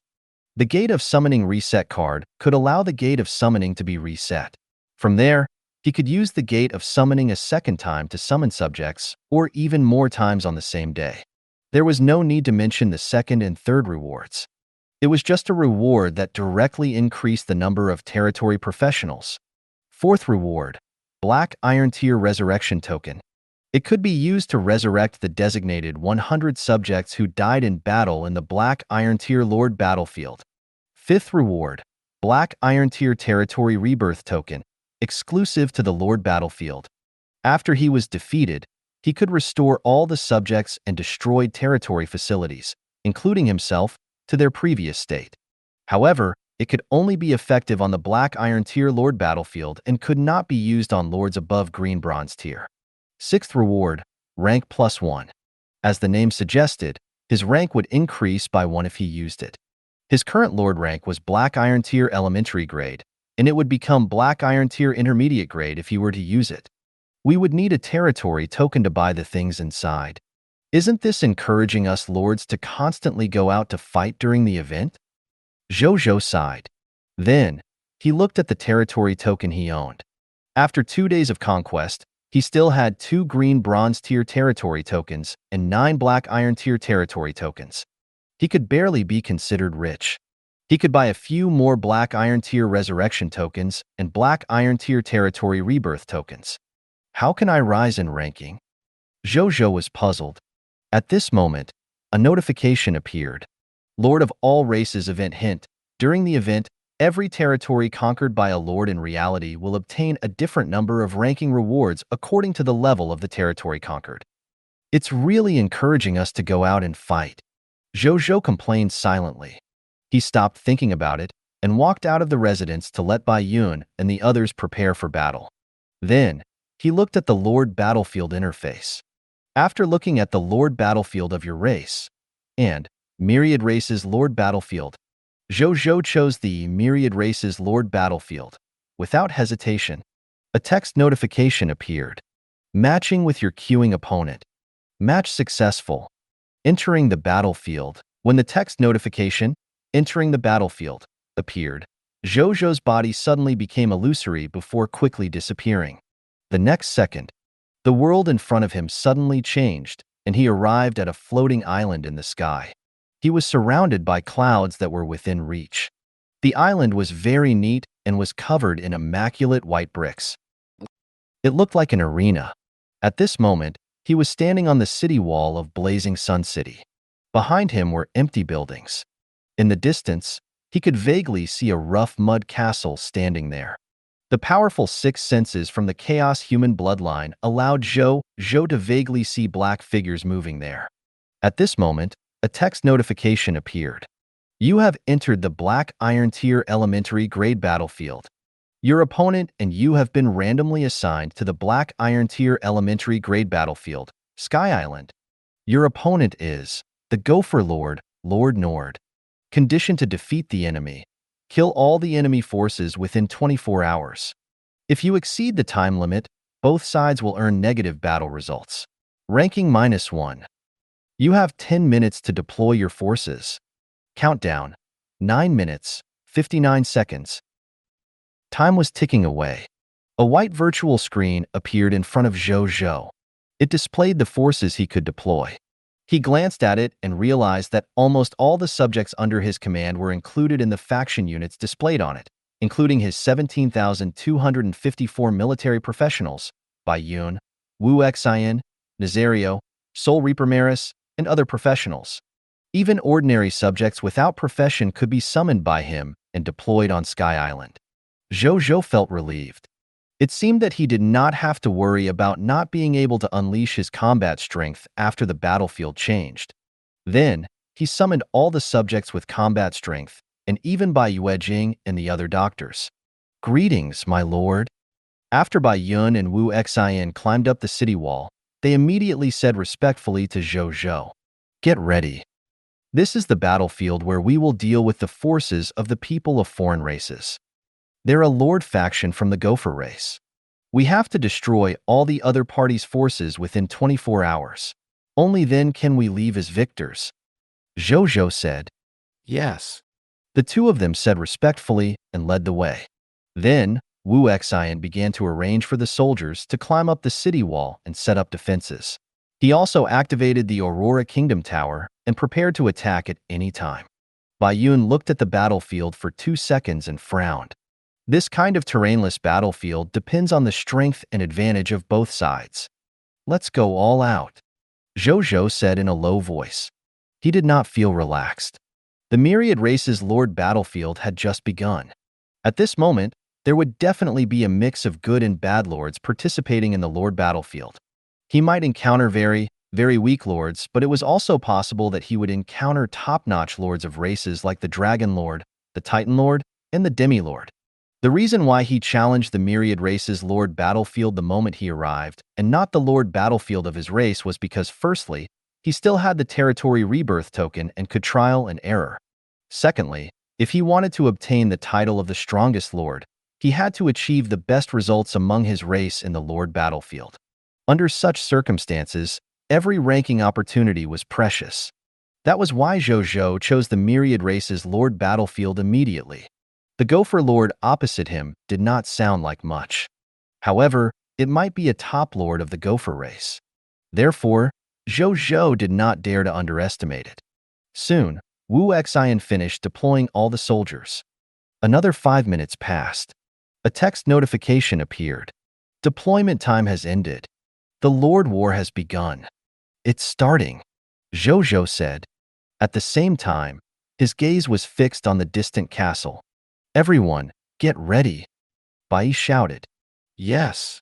The Gate of Summoning Reset card could allow the Gate of Summoning to be reset. From there, he could use the Gate of Summoning a second time to summon subjects, or even more times on the same day. There was no need to mention the second and third rewards. It was just a reward that directly increased the number of territory professionals. Fourth reward, Black Iron Tier Resurrection Token. It could be used to resurrect the designated 100 subjects who died in battle in the Black Iron Tier Lord Battlefield. Fifth reward, Black Iron Tier Territory Rebirth Token, exclusive to the Lord Battlefield. After he was defeated, he could restore all the subjects and destroyed territory facilities, including himself, to their previous state. However, it could only be effective on the Black Iron Tier Lord Battlefield and could not be used on lords above Green Bronze Tier. Sixth reward, Rank +1. As the name suggested, his rank would increase by 1 if he used it. His current Lord rank was Black Iron Tier Elementary Grade, and it would become Black Iron Tier Intermediate Grade if he were to use it. We would need a territory token to buy the things inside. Isn't this encouraging us lords to constantly go out to fight during the event? Zhou Zhou sighed. Then, he looked at the territory token he owned. After 2 days of conquest, he still had 2 Green Bronze Tier territory tokens and 9 Black Iron Tier territory tokens. He could barely be considered rich. He could buy a few more Black Iron Tier Resurrection tokens and Black Iron Tier Territory Rebirth tokens. How can I rise in ranking? Zhou Zhou was puzzled. At this moment, a notification appeared. Lord of All Races Event Hint. During the event, every territory conquered by a lord in reality will obtain a different number of ranking rewards according to the level of the territory conquered. It's really encouraging us to go out and fight. Zhou Zhou complained silently. He stopped thinking about it and walked out of the residence to let Bai Yun and the others prepare for battle. Then, he looked at the Lord Battlefield interface. After looking at the Lord Battlefield of your race and Myriad Races Lord Battlefield, Zhou Zhou chose the Myriad Races Lord Battlefield. Without hesitation, a text notification appeared. Matching with your queuing opponent. Match successful. Entering the battlefield. When the text notification, entering the battlefield, appeared, Zhou Zhou's body suddenly became illusory before quickly disappearing. The next second, the world in front of him suddenly changed, and he arrived at a floating island in the sky. He was surrounded by clouds that were within reach. The island was very neat and was covered in immaculate white bricks. It looked like an arena. At this moment, he was standing on the city wall of Blazing Sun City. Behind him were empty buildings. In the distance, he could vaguely see a rough mud castle standing there. The powerful sixth senses from the chaos human bloodline allowed Zhou Zhou to vaguely see black figures moving there. At this moment, a text notification appeared. You have entered the Black Iron Tier Elementary Grade Battlefield. Your opponent and you have been randomly assigned to the Black Iron Tier Elementary Grade Battlefield, Sky Island. Your opponent is the Gopher Lord, Lord Nord. Condition to defeat the enemy. Kill all the enemy forces within 24 hours. If you exceed the time limit, both sides will earn negative battle results. Ranking -1. You have 10 minutes to deploy your forces. Countdown. 9 minutes, 59 seconds. Time was ticking away. A white virtual screen appeared in front of Zhou Zhou. It displayed the forces he could deploy. He glanced at it and realized that almost all the subjects under his command were included in the faction units displayed on it, including his 17,254 military professionals, Baiyun, Wu Xian, Nazario, Sol Reaper Maris, and other professionals. Even ordinary subjects without profession could be summoned by him and deployed on Sky Island. Zhou Zhou felt relieved. It seemed that he did not have to worry about not being able to unleash his combat strength after the battlefield changed. Then, he summoned all the subjects with combat strength, and even Bai Yuejing and the other doctors. Greetings, my lord. After Bai Yun and Wu Xian climbed up the city wall, they immediately said respectfully to Zhou Zhou, "Get ready. This is the battlefield where we will deal with the forces of the people of foreign races. They're a lord faction from the Gopher race. We have to destroy all the other party's forces within 24 hours. Only then can we leave as victors." Zhou Zhou said, "Yes." The two of them said respectfully and led the way. Then, Wu Xian began to arrange for the soldiers to climb up the city wall and set up defenses. He also activated the Aurora Kingdom Tower and prepared to attack at any time. Bai Yun looked at the battlefield for 2 seconds and frowned. This kind of terrainless battlefield depends on the strength and advantage of both sides. "Let's go all out," Zhou Zhou said in a low voice. He did not feel relaxed. The myriad races Lord Battlefield had just begun. At this moment, there would definitely be a mix of good and bad lords participating in the Lord Battlefield. He might encounter very weak lords, but it was also possible that he would encounter top-notch lords of races like the Dragon Lord, the Titan Lord, and the Demi Lord. The reason why he challenged the myriad races Lord Battlefield the moment he arrived, and not the Lord Battlefield of his race, was because firstly, he still had the territory rebirth token and could trial and error. Secondly, if he wanted to obtain the title of the strongest lord, he had to achieve the best results among his race in the Lord Battlefield. Under such circumstances, every ranking opportunity was precious. That was why Zhou Zhou chose the myriad races Lord Battlefield immediately. The Gopher Lord opposite him did not sound like much. However, it might be a top lord of the Gopher race. Therefore, Zhou Zhou did not dare to underestimate it. Soon, Wu Xian finished deploying all the soldiers. Another 5 minutes passed. A text notification appeared. Deployment time has ended. The Lord War has begun. It's starting, Zhou Zhou said. At the same time, his gaze was fixed on the distant castle. Everyone, get ready, Bai shouted. Yes,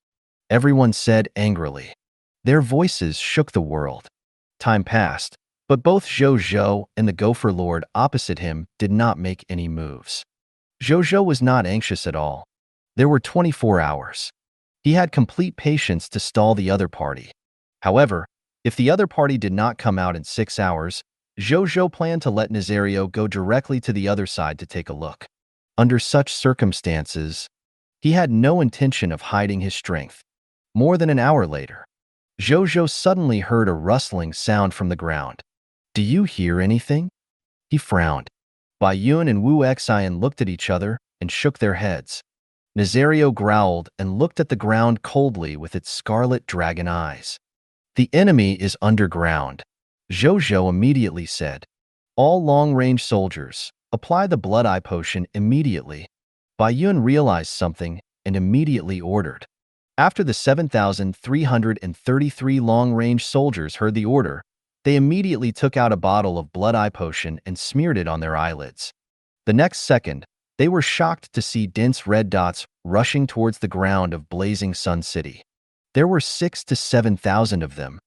everyone said angrily. Their voices shook the world. Time passed, but both Zhou Zhou and the Gopher Lord opposite him did not make any moves. Zhou Zhou was not anxious at all. There were 24 hours. He had complete patience to stall the other party. However, if the other party did not come out in 6 hours, Zhou Zhou planned to let Nazario go directly to the other side to take a look. Under such circumstances, he had no intention of hiding his strength. More than an hour later, Zhou Zhou suddenly heard a rustling sound from the ground. "Do you hear anything?" He frowned. Bai Yun and Wu Xian looked at each other and shook their heads. Nazario growled and looked at the ground coldly with its scarlet dragon eyes. "The enemy is underground," Zhou Zhou immediately said. "All long-range soldiers, apply the Blood Eye potion immediately." Bai Yun realized something and immediately ordered. After the 7,333 long-range soldiers heard the order, they immediately took out a bottle of blood eye potion and smeared it on their eyelids. The next second, they were shocked to see dense red dots rushing towards the ground of Blazing Sun City. There were 6,000 to 7,000 of them,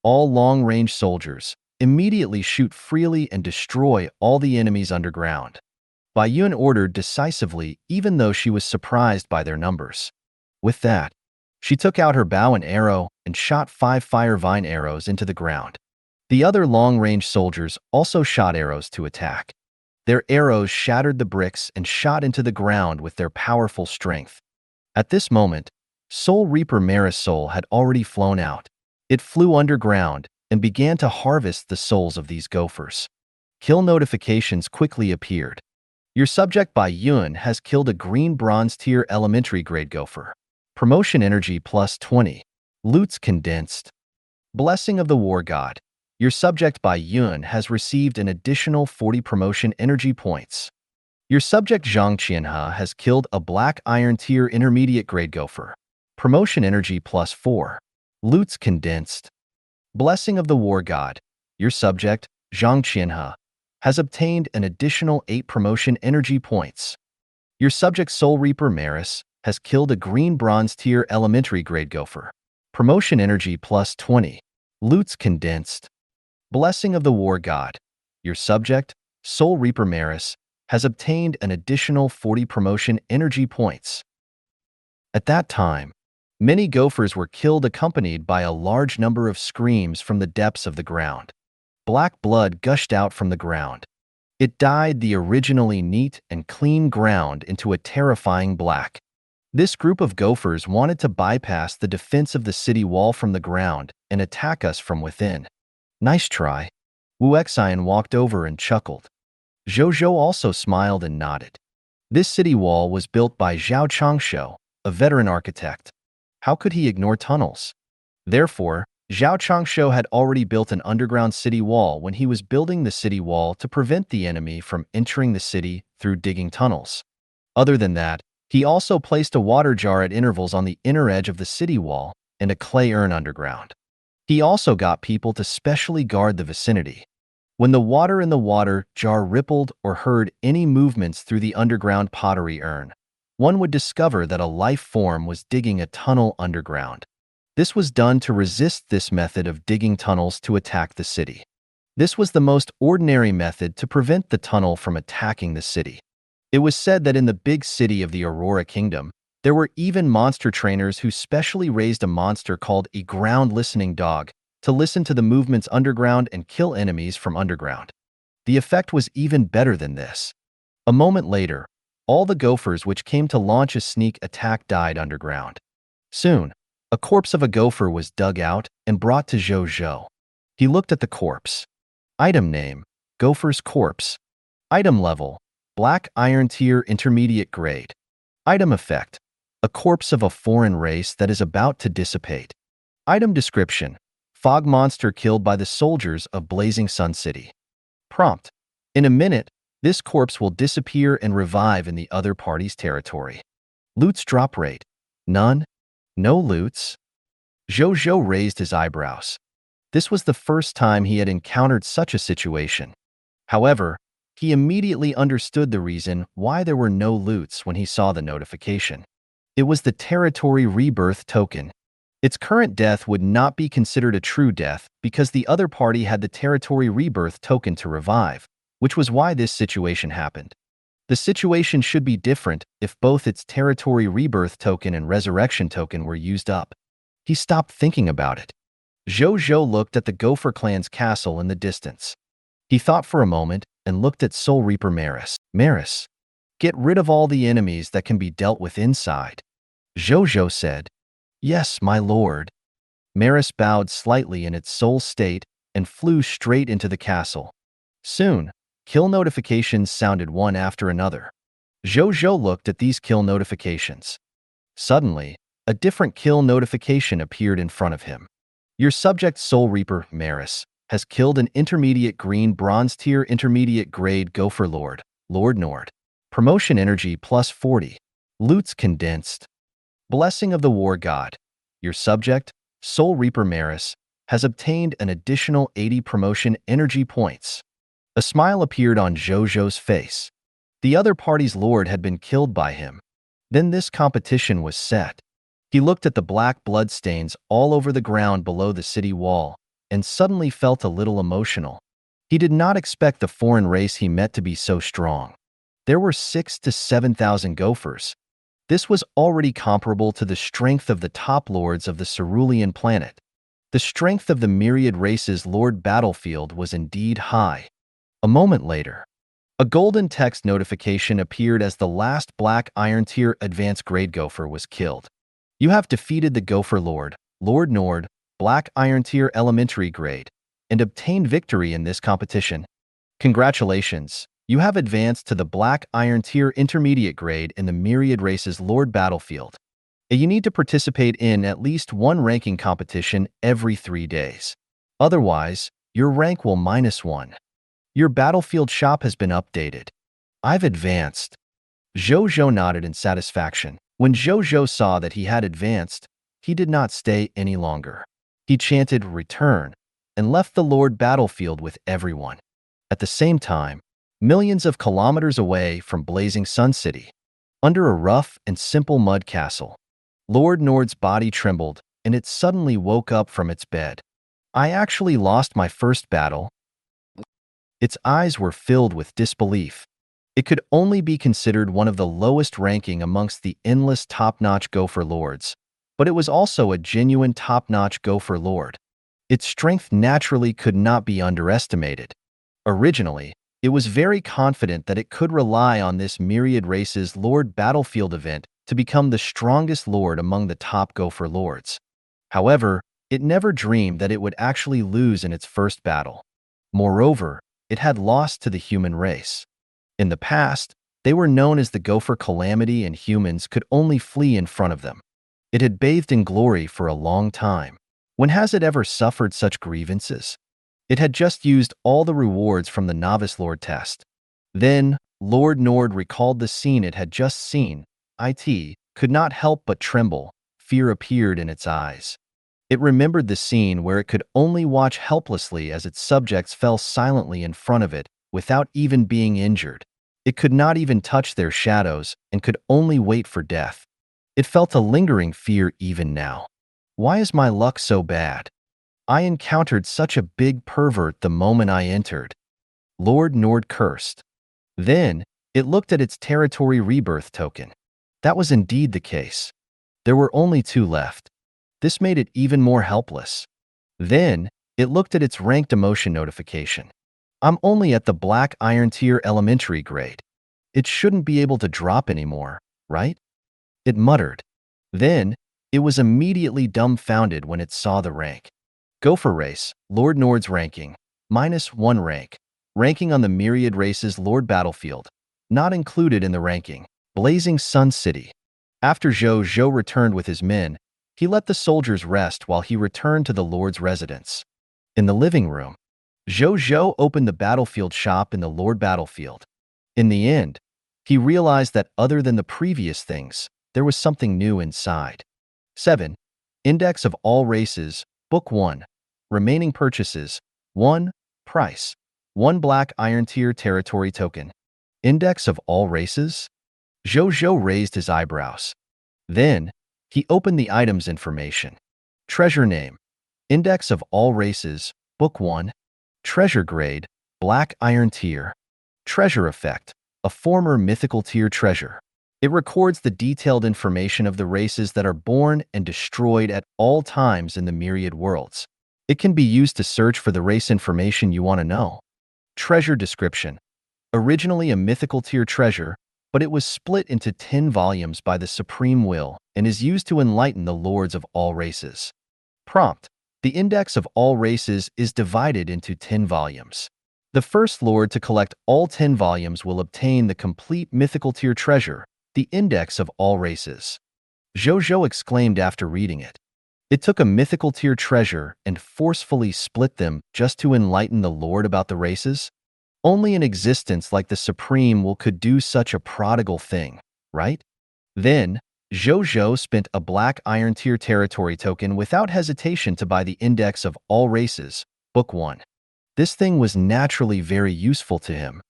all long-range soldiers. Immediately shoot freely and destroy all the enemies underground. Bai Yun ordered decisively, even though she was surprised by their numbers. With that, she took out her bow and arrow and shot 5 fire vine arrows into the ground. The other long-range soldiers also shot arrows to attack. Their arrows shattered the bricks and shot into the ground with their powerful strength. At this moment, Soul Reaper Maris' soul had already flown out. It flew underground and began to harvest the souls of these gophers. Kill notifications quickly appeared. Your subject Bai Yun has killed a green bronze tier elementary grade gopher. Promotion energy plus 20. Loots condensed. Blessing of the War God. Your subject Bai Yun has received an additional 40 promotion energy points. Your subject Zhang Qianhe has killed a black iron tier intermediate grade gopher. Promotion energy plus 4. Loots condensed. Blessing of the War God. Your subject, Zhang Qianhe, has obtained an additional 8 promotion energy points. Your subject Soul Reaper Maris has killed a green bronze tier elementary grade gopher. Promotion energy plus 20. Loots condensed. Blessing of the War God. Your subject, Soul Reaper Maris, has obtained an additional 40 promotion energy points. At that time, many gophers were killed accompanied by a large number of screams from the depths of the ground. Black blood gushed out from the ground. It dyed the originally neat and clean ground into a terrifying black. This group of gophers wanted to bypass the defense of the city wall from the ground and attack us from within. Nice try. Wu Xian walked over and chuckled. Zhou Zhou also smiled and nodded. This city wall was built by Zhao Changshou, a veteran architect. How could he ignore tunnels? Therefore, Zhao Changshou had already built an underground city wall when he was building the city wall to prevent the enemy from entering the city through digging tunnels. Other than that, he also placed a water jar at intervals on the inner edge of the city wall and a clay urn underground. He also got people to specially guard the vicinity. When the water in the water jar rippled or heard any movements through the underground pottery urn, one would discover that a life form was digging a tunnel underground. This was done to resist this method of digging tunnels to attack the city. This was the most ordinary method to prevent the tunnel from attacking the city. It was said that in the big city of the Aurora Kingdom, there were even monster trainers who specially raised a monster called a ground-listening dog to listen to the movements underground and kill enemies from underground. The effect was even better than this. A moment later, all the gophers which came to launch a sneak attack died underground. Soon, a corpse of a gopher was dug out and brought to Zhou Zhou. He looked at the corpse. Item name, Gopher's Corpse. Item level, Black Iron Tier Intermediate Grade. Item effect, a corpse of a foreign race that is about to dissipate. Item description, fog monster killed by the soldiers of Blazing Sun City. Prompt, in a minute, this corpse will disappear and revive in the other party's territory. Loots drop rate, none. No loots? Zhou Zhou raised his eyebrows. This was the first time he had encountered such a situation. However, he immediately understood the reason why there were no loots when he saw the notification. It was the territory rebirth token. Its current death would not be considered a true death because the other party had the territory rebirth token to revive, which was why this situation happened. The situation should be different if both its territory rebirth token and resurrection token were used up. He stopped thinking about it. Zhou Zhou looked at the Gopher clan's castle in the distance. He thought for a moment and looked at Soul Reaper Maris. Maris, get rid of all the enemies that can be dealt with inside. Zhou Zhou said, Yes, my lord. Maris bowed slightly in its soul state and flew straight into the castle. Soon, kill notifications sounded one after another. Zhou Zhou looked at these kill notifications. Suddenly, a different kill notification appeared in front of him. Your subject Soul Reaper Maris has killed an intermediate green bronze tier intermediate grade Gopher Lord, Lord Nord. Promotion energy plus 40. Loots condensed. Blessing of the War God. Your subject, Soul Reaper Maris, has obtained an additional 80 promotion energy points. A smile appeared on Zhou Zhou's face. The other party's lord had been killed by him. Then this competition was set. He looked at the black bloodstains all over the ground below the city wall and suddenly felt a little emotional. He did not expect the foreign race he met to be so strong. There were 6,000 to 7,000 gophers. This was already comparable to the strength of the top lords of the cerulean planet. The strength of the myriad races' lord battlefield was indeed high. A moment later, a golden text notification appeared as the last Black Iron Tier Advanced Grade Gopher was killed. You have defeated the Gopher Lord, Lord Nord, Black Iron Tier Elementary Grade, and obtained victory in this competition. Congratulations, you have advanced to the Black Iron Tier Intermediate Grade in the Myriad Races Lord Battlefield. You need to participate in at least one ranking competition every 3 days. Otherwise, your rank will -1. Your battlefield shop has been updated. I've advanced. Zhou Zhou nodded in satisfaction. When Zhou Zhou saw that he had advanced, he did not stay any longer. He chanted "Return" and left the Lord battlefield with everyone. At the same time, millions of kilometers away from Blazing Sun City, under a rough and simple mud castle, Lord Nord's body trembled and it suddenly woke up from its bed. I actually lost my first battle. Its eyes were filled with disbelief. It could only be considered one of the lowest ranking amongst the endless top-notch Gopher Lords, but it was also a genuine top-notch Gopher Lord. Its strength naturally could not be underestimated. Originally, it was very confident that it could rely on this Myriad Races Lord Battlefield event to become the strongest Lord among the top Gopher Lords. However, it never dreamed that it would actually lose in its first battle. Moreover, it had lost to the human race. In the past, they were known as the Gopher Calamity and humans could only flee in front of them. It had bathed in glory for a long time. When has it ever suffered such grievances? It had just used all the rewards from the Novice Lord test. Then, Lord Nord recalled the scene it had just seen. It could not help but tremble. Fear appeared in its eyes. It remembered the scene where it could only watch helplessly as its subjects fell silently in front of it without even being injured. It could not even touch their shadows and could only wait for death. It felt a lingering fear even now. Why is my luck so bad? I encountered such a big pervert the moment I entered. Lord Nord cursed. Then, it looked at its territory rebirth token. That was indeed the case. There were only 2 left. This made it even more helpless. Then, it looked at its ranked emotion notification. I'm only at the Black Iron Tier Elementary Grade. It shouldn't be able to drop anymore, right? It muttered. Then, it was immediately dumbfounded when it saw the rank. Gopher Race, Lord Nord's ranking, -1 rank. Ranking on the Myriad Races Lord Battlefield. Not included in the ranking. Blazing Sun City. After Zhou Zhou returned with his men, he let the soldiers rest while he returned to the Lord's residence. In the living room, Zhou Zhou opened the battlefield shop in the Lord Battlefield. In the end, he realized that other than the previous things, there was something new inside. 7. Index of all races, Book 1. Remaining purchases, 1. Price, 1 Black Iron Tier Territory Token. Index of all races? Zhou Zhou raised his eyebrows. Then, he opened the item's information. Treasure name, Index of all races, Book 1. Treasure grade, Black Iron Tier. Treasure effect, a former mythical tier treasure. It records the detailed information of the races that are born and destroyed at all times in the myriad worlds. It can be used to search for the race information you want to know. Treasure description. Originally a mythical tier treasure, but it was split into 10 volumes by the Supreme Will and is used to enlighten the lords of all races. Prompt. The index of all races is divided into 10 volumes. The first lord to collect all 10 volumes will obtain the complete mythical tier treasure, the index of all races. Zhou Zhou exclaimed after reading it. It took a mythical tier treasure and forcefully split them just to enlighten the lord about the races? Only an existence like the Supreme Will could do such a prodigal thing, right? Then, Zhou Zhou spent a black iron tier territory token without hesitation to buy the Index of All Races, Book 1. This thing was naturally very useful to him.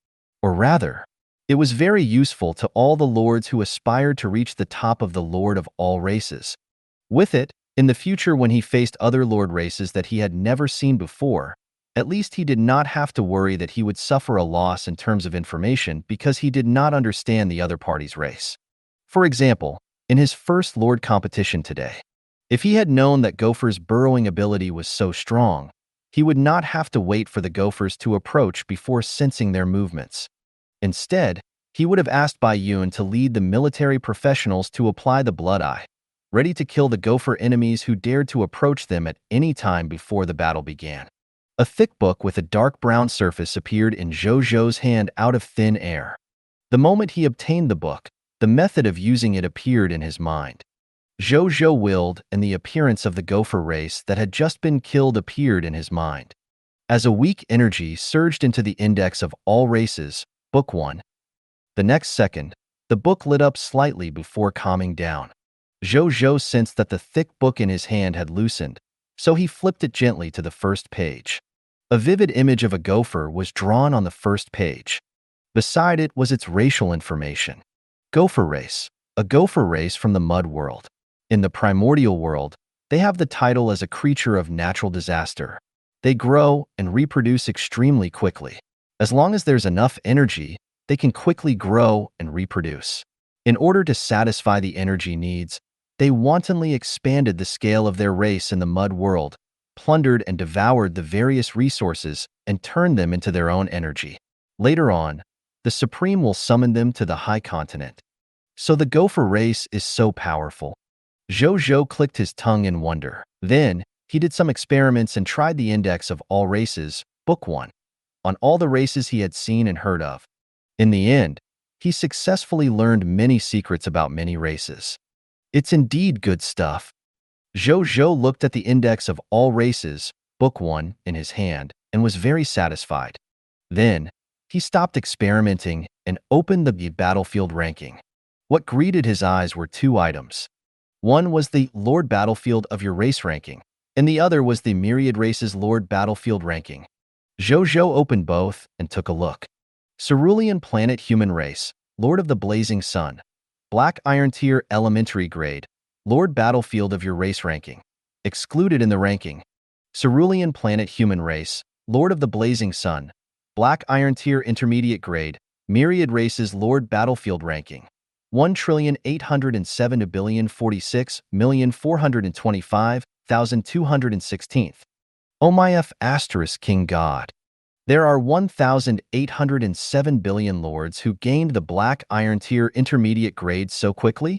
Or rather, it was very useful to all the lords who aspired to reach the top of the Lord of all races. With it, in the future when he faced other lord races that he had never seen before, at least he did not have to worry that he would suffer a loss in terms of information because he did not understand the other party's race. For example, in his first lord competition today, if he had known that Gopher's burrowing ability was so strong, he would not have to wait for the Gophers to approach before sensing their movements. Instead, he would have asked Bai Yun to lead the military professionals to apply the Blood Eye, ready to kill the Gopher enemies who dared to approach them at any time before the battle began. A thick book with a dark brown surface appeared in Zhou Zhou's hand out of thin air. The moment he obtained the book, the method of using it appeared in his mind. Zhou Zhou willed, and the appearance of the Gopher race that had just been killed appeared in his mind. As a weak energy surged into the Index of All Races, Book 1. The next second, the book lit up slightly before calming down. Zhou Zhou sensed that the thick book in his hand had loosened, so he flipped it gently to the first page. A vivid image of a gopher was drawn on the first page. Beside it was its racial information. Gopher race, a gopher race from the mud world. In the primordial world, they have the title as a creature of natural disaster. They grow and reproduce extremely quickly. As long as there's enough energy, they can quickly grow and reproduce. In order to satisfy the energy needs, they wantonly expanded the scale of their race in the mud world, plundered and devoured the various resources, and turned them into their own energy. Later on, the Supreme will summon them to the high continent. So the gopher race is so powerful. Zhou Zhou clicked his tongue in wonder. Then, he did some experiments and tried the Index of All Races, Book 1, on all the races he had seen and heard of. In the end, he successfully learned many secrets about many races. It's indeed good stuff. Zhou Zhou looked at the Index of All Races, Book 1, in his hand and was very satisfied. Then, he stopped experimenting and opened the battlefield ranking. What greeted his eyes were two items. One was the Lord Battlefield of your race ranking, and the other was the Myriad Races Lord Battlefield ranking. Zhou Zhou opened both and took a look. Cerulean Planet Human Race, Lord of the Blazing Sun. Black Iron Tier Elementary Grade, Lord Battlefield of your race ranking. Excluded in the ranking. Cerulean Planet Human Race, Lord of the Blazing Sun. Black Iron Tier Intermediate Grade, Myriad Races Lord Battlefield ranking. 1,807,425,216th. Omyf * King God. There are 1,807 billion lords who gained the Black Iron Tier Intermediate grade so quickly?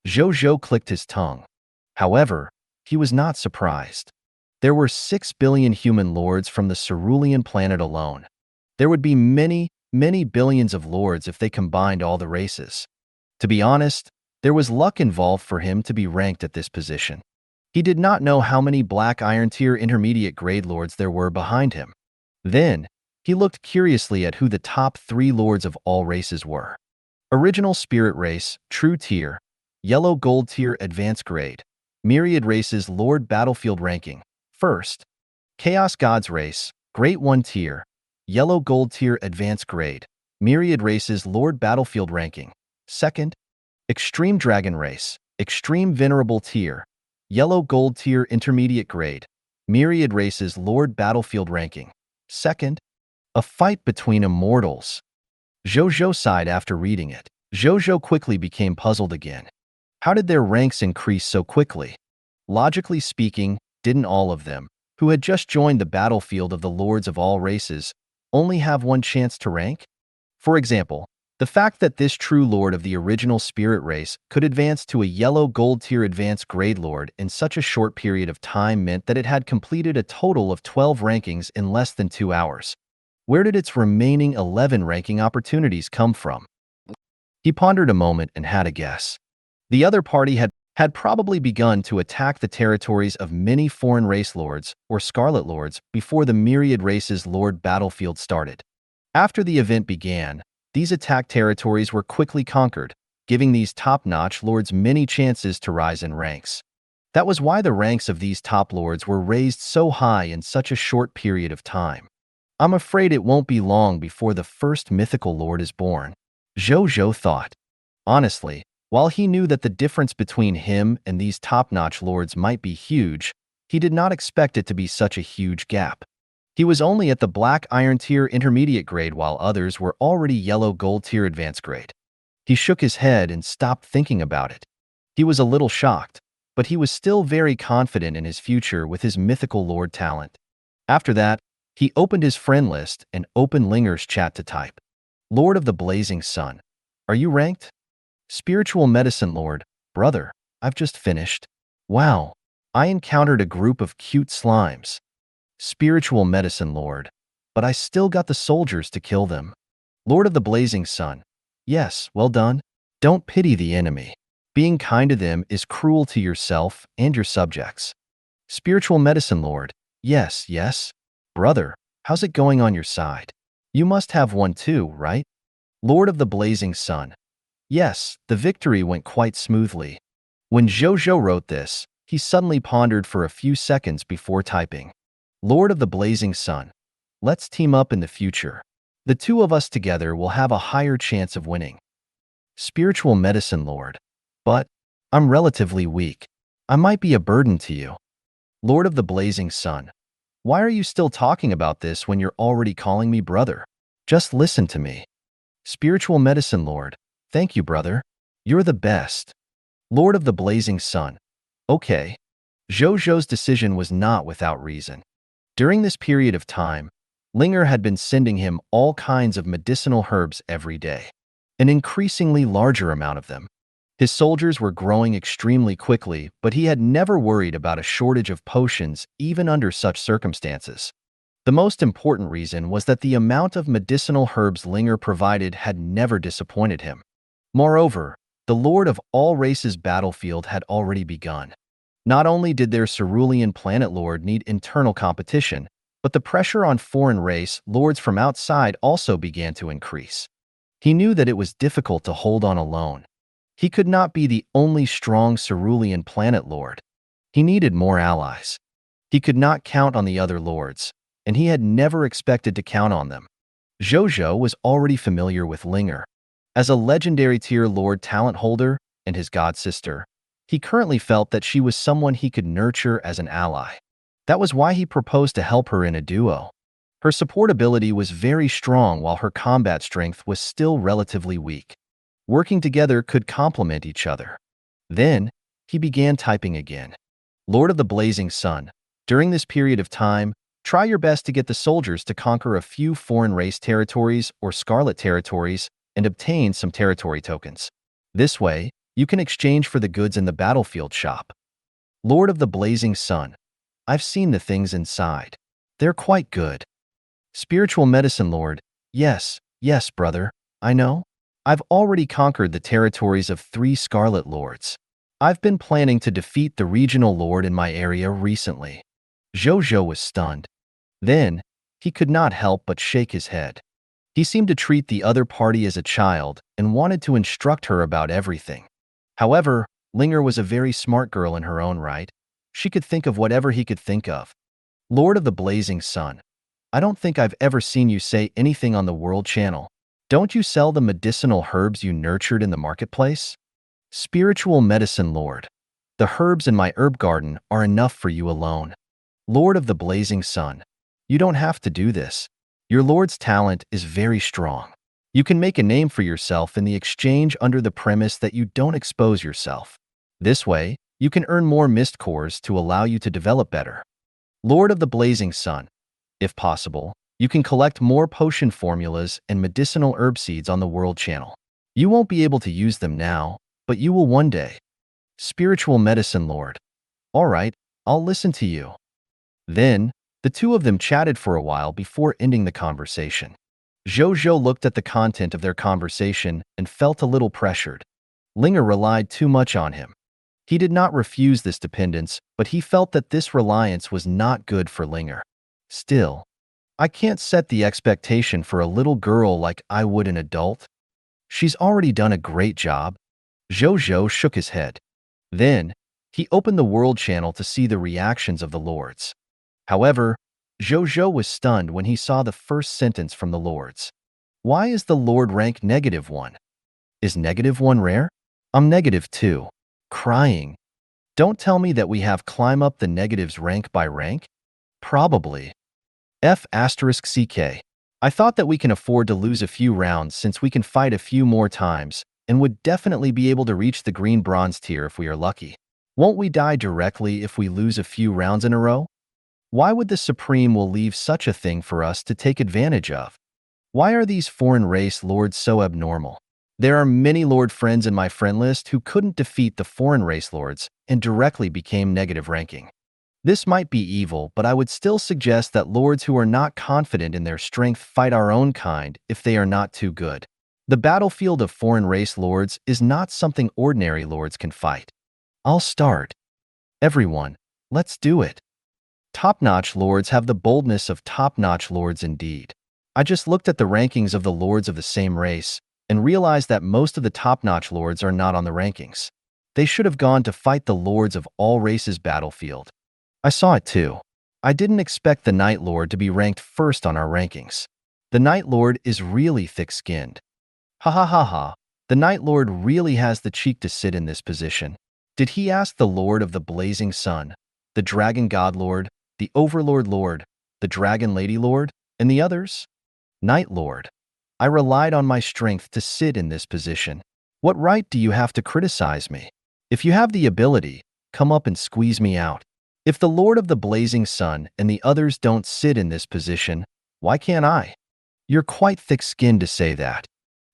Zhou Zhou clicked his tongue. However, he was not surprised. There were 6 billion human lords from the Cerulean planet alone. There would be many, many billions of lords if they combined all the races. To be honest, there was luck involved for him to be ranked at this position. He did not know how many Black Iron Tier Intermediate grade lords there were behind him. Then, he looked curiously at who the top 3 lords of all races were. Original Spirit Race, True Tier, Yellow Gold Tier Advanced Grade, Myriad Races Lord Battlefield Ranking. First, Chaos Gods Race, Great 1 Tier, Yellow Gold Tier Advanced Grade, Myriad Races Lord Battlefield Ranking. Second, Extreme Dragon Race, Extreme Venerable Tier, Yellow Gold Tier Intermediate Grade, Myriad Races Lord Battlefield Ranking. Second, a fight between immortals. Zhou Zhou sighed after reading it. Zhou Zhou quickly became puzzled again. How did their ranks increase so quickly? Logically speaking, didn't all of them, who had just joined the battlefield of the lords of all races, only have one chance to rank? For example, the fact that this true lord of the original spirit race could advance to a yellow gold tier advanced grade lord in such a short period of time meant that it had completed a total of 12 rankings in less than 2 hours. Where did its remaining 11 ranking opportunities come from? He pondered a moment and had a guess. The other party had probably begun to attack the territories of many foreign race lords, or scarlet lords, before the Myriad Races Lord battlefield started. After the event began, these attacked territories were quickly conquered, giving these top-notch lords many chances to rise in ranks. That was why the ranks of these top lords were raised so high in such a short period of time. I'm afraid it won't be long before the first mythical lord is born, Zhou Zhou thought. Honestly, while he knew that the difference between him and these top-notch lords might be huge, he did not expect it to be such a huge gap. He was only at the black iron tier intermediate grade while others were already yellow gold tier advanced grade. He shook his head and stopped thinking about it. He was a little shocked, but he was still very confident in his future with his mythical lord talent. After that, he opened his friend list and opened Linger's chat to type. Lord of the Blazing Sun. Are you ranked? Spiritual Medicine Lord. Brother, I've just finished. Wow. I encountered a group of cute slimes. Spiritual Medicine Lord. But I still got the soldiers to kill them. Lord of the Blazing Sun. Yes, well done. Don't pity the enemy. Being kind to them is cruel to yourself and your subjects. Spiritual Medicine Lord. Yes, yes. Brother, how's it going on your side? You must have one too, right? Lord of the Blazing Sun. Yes, the victory went quite smoothly. When Zhou Zhou wrote this, he suddenly pondered for a few seconds before typing. Lord of the Blazing Sun. Let's team up in the future. The two of us together will have a higher chance of winning. Spiritual Medicine Lord. But I'm relatively weak. I might be a burden to you. Lord of the Blazing Sun. Why are you still talking about this when you're already calling me brother? Just listen to me. Spiritual Medicine Lord. Thank you, brother. You're the best. Lord of the Blazing Sun. Okay. Zhou Zhou's decision was not without reason. During this period of time, Linger had been sending him all kinds of medicinal herbs every day, an increasingly larger amount of them. His soldiers were growing extremely quickly, but he had never worried about a shortage of potions even under such circumstances. The most important reason was that the amount of medicinal herbs Linger provided had never disappointed him. Moreover, the Lord of all Races battlefield had already begun. Not only did their cerulean planet lord need internal competition, but the pressure on foreign race lords from outside also began to increase. He knew that it was difficult to hold on alone. He could not be the only strong cerulean planet lord. He needed more allies. He could not count on the other lords, and he had never expected to count on them. Zhou Zhou was already familiar with Linger. As a legendary tier lord talent holder and his god sister, he currently felt that she was someone he could nurture as an ally. That was why he proposed to help her in a duo. Her support ability was very strong while her combat strength was still relatively weak. Working together could complement each other. Then, he began typing again. Lord of the Blazing Sun. During this period of time, try your best to get the soldiers to conquer a few foreign race territories or scarlet territories and obtain some territory tokens. This way, you can exchange for the goods in the battlefield shop. Lord of the Blazing Sun. I've seen the things inside. They're quite good. Spiritual Medicine Lord. Yes, yes, brother. I know. I've already conquered the territories of 3 Scarlet Lords. I've been planning to defeat the regional lord in my area recently. Zhou Zhou was stunned. Then, he could not help but shake his head. He seemed to treat the other party as a child and wanted to instruct her about everything. However, Linger was a very smart girl in her own right. She could think of whatever he could think of. Lord of the Blazing Sun. I don't think I've ever seen you say anything on the World Channel. Don't you sell the medicinal herbs you nurtured in the marketplace? Spiritual Medicine Lord. The herbs in my herb garden are enough for you alone. Lord of the Blazing Sun. You don't have to do this. Your lord's talent is very strong. You can make a name for yourself in the exchange under the premise that you don't expose yourself. This way, you can earn more mist cores to allow you to develop better. Lord of the Blazing Sun. If possible, you can collect more potion formulas and medicinal herb seeds on the World Channel. You won't be able to use them now, but you will one day. Spiritual Medicine Lord. All right, I'll listen to you. Then, the two of them chatted for a while before ending the conversation. Zhou Zhou looked at the content of their conversation and felt a little pressured. Linger relied too much on him. He did not refuse this dependence, but he felt that this reliance was not good for Linger. Still, I can't set the expectation for a little girl like I would an adult. She's already done a great job. Zhou Zhou shook his head. Then, he opened the world channel to see the reactions of the lords. However, Zhou Zhou was stunned when he saw the first sentence from the lords. Why is the lord rank -1? Is -1 rare? I'm -2. Crying. Don't tell me that we have climb up the negatives rank by rank? Probably. F***CK. I thought that we can afford to lose a few rounds since we can fight a few more times and would definitely be able to reach the green bronze tier if we are lucky. Won't we die directly if we lose a few rounds in a row? Why would the Supreme will leave such a thing for us to take advantage of? Why are these foreign race lords so abnormal? There are many lord friends in my friend list who couldn't defeat the foreign race lords and directly became negative ranking. This might be evil, but I would still suggest that lords who are not confident in their strength fight our own kind if they are not too good. The battlefield of foreign race lords is not something ordinary lords can fight. I'll start. Everyone, let's do it. Top-notch lords have the boldness of top-notch lords indeed. I just looked at the rankings of the lords of the same race and realized that most of the top-notch lords are not on the rankings. They should have gone to fight the lords of all races battlefield. I saw it too. I didn't expect the Night Lord to be ranked first on our rankings. The Night Lord is really thick-skinned. Ha ha ha ha. The Night Lord really has the cheek to sit in this position. Did he ask the Lord of the Blazing Sun, the Dragon God Lord, the Overlord Lord, the Dragon Lady Lord, and the others? Night Lord. I relied on my strength to sit in this position. What right do you have to criticize me? If you have the ability, come up and squeeze me out. If the Lord of the Blazing Sun and the others don't sit in this position, why can't I? You're quite thick-skinned to say that.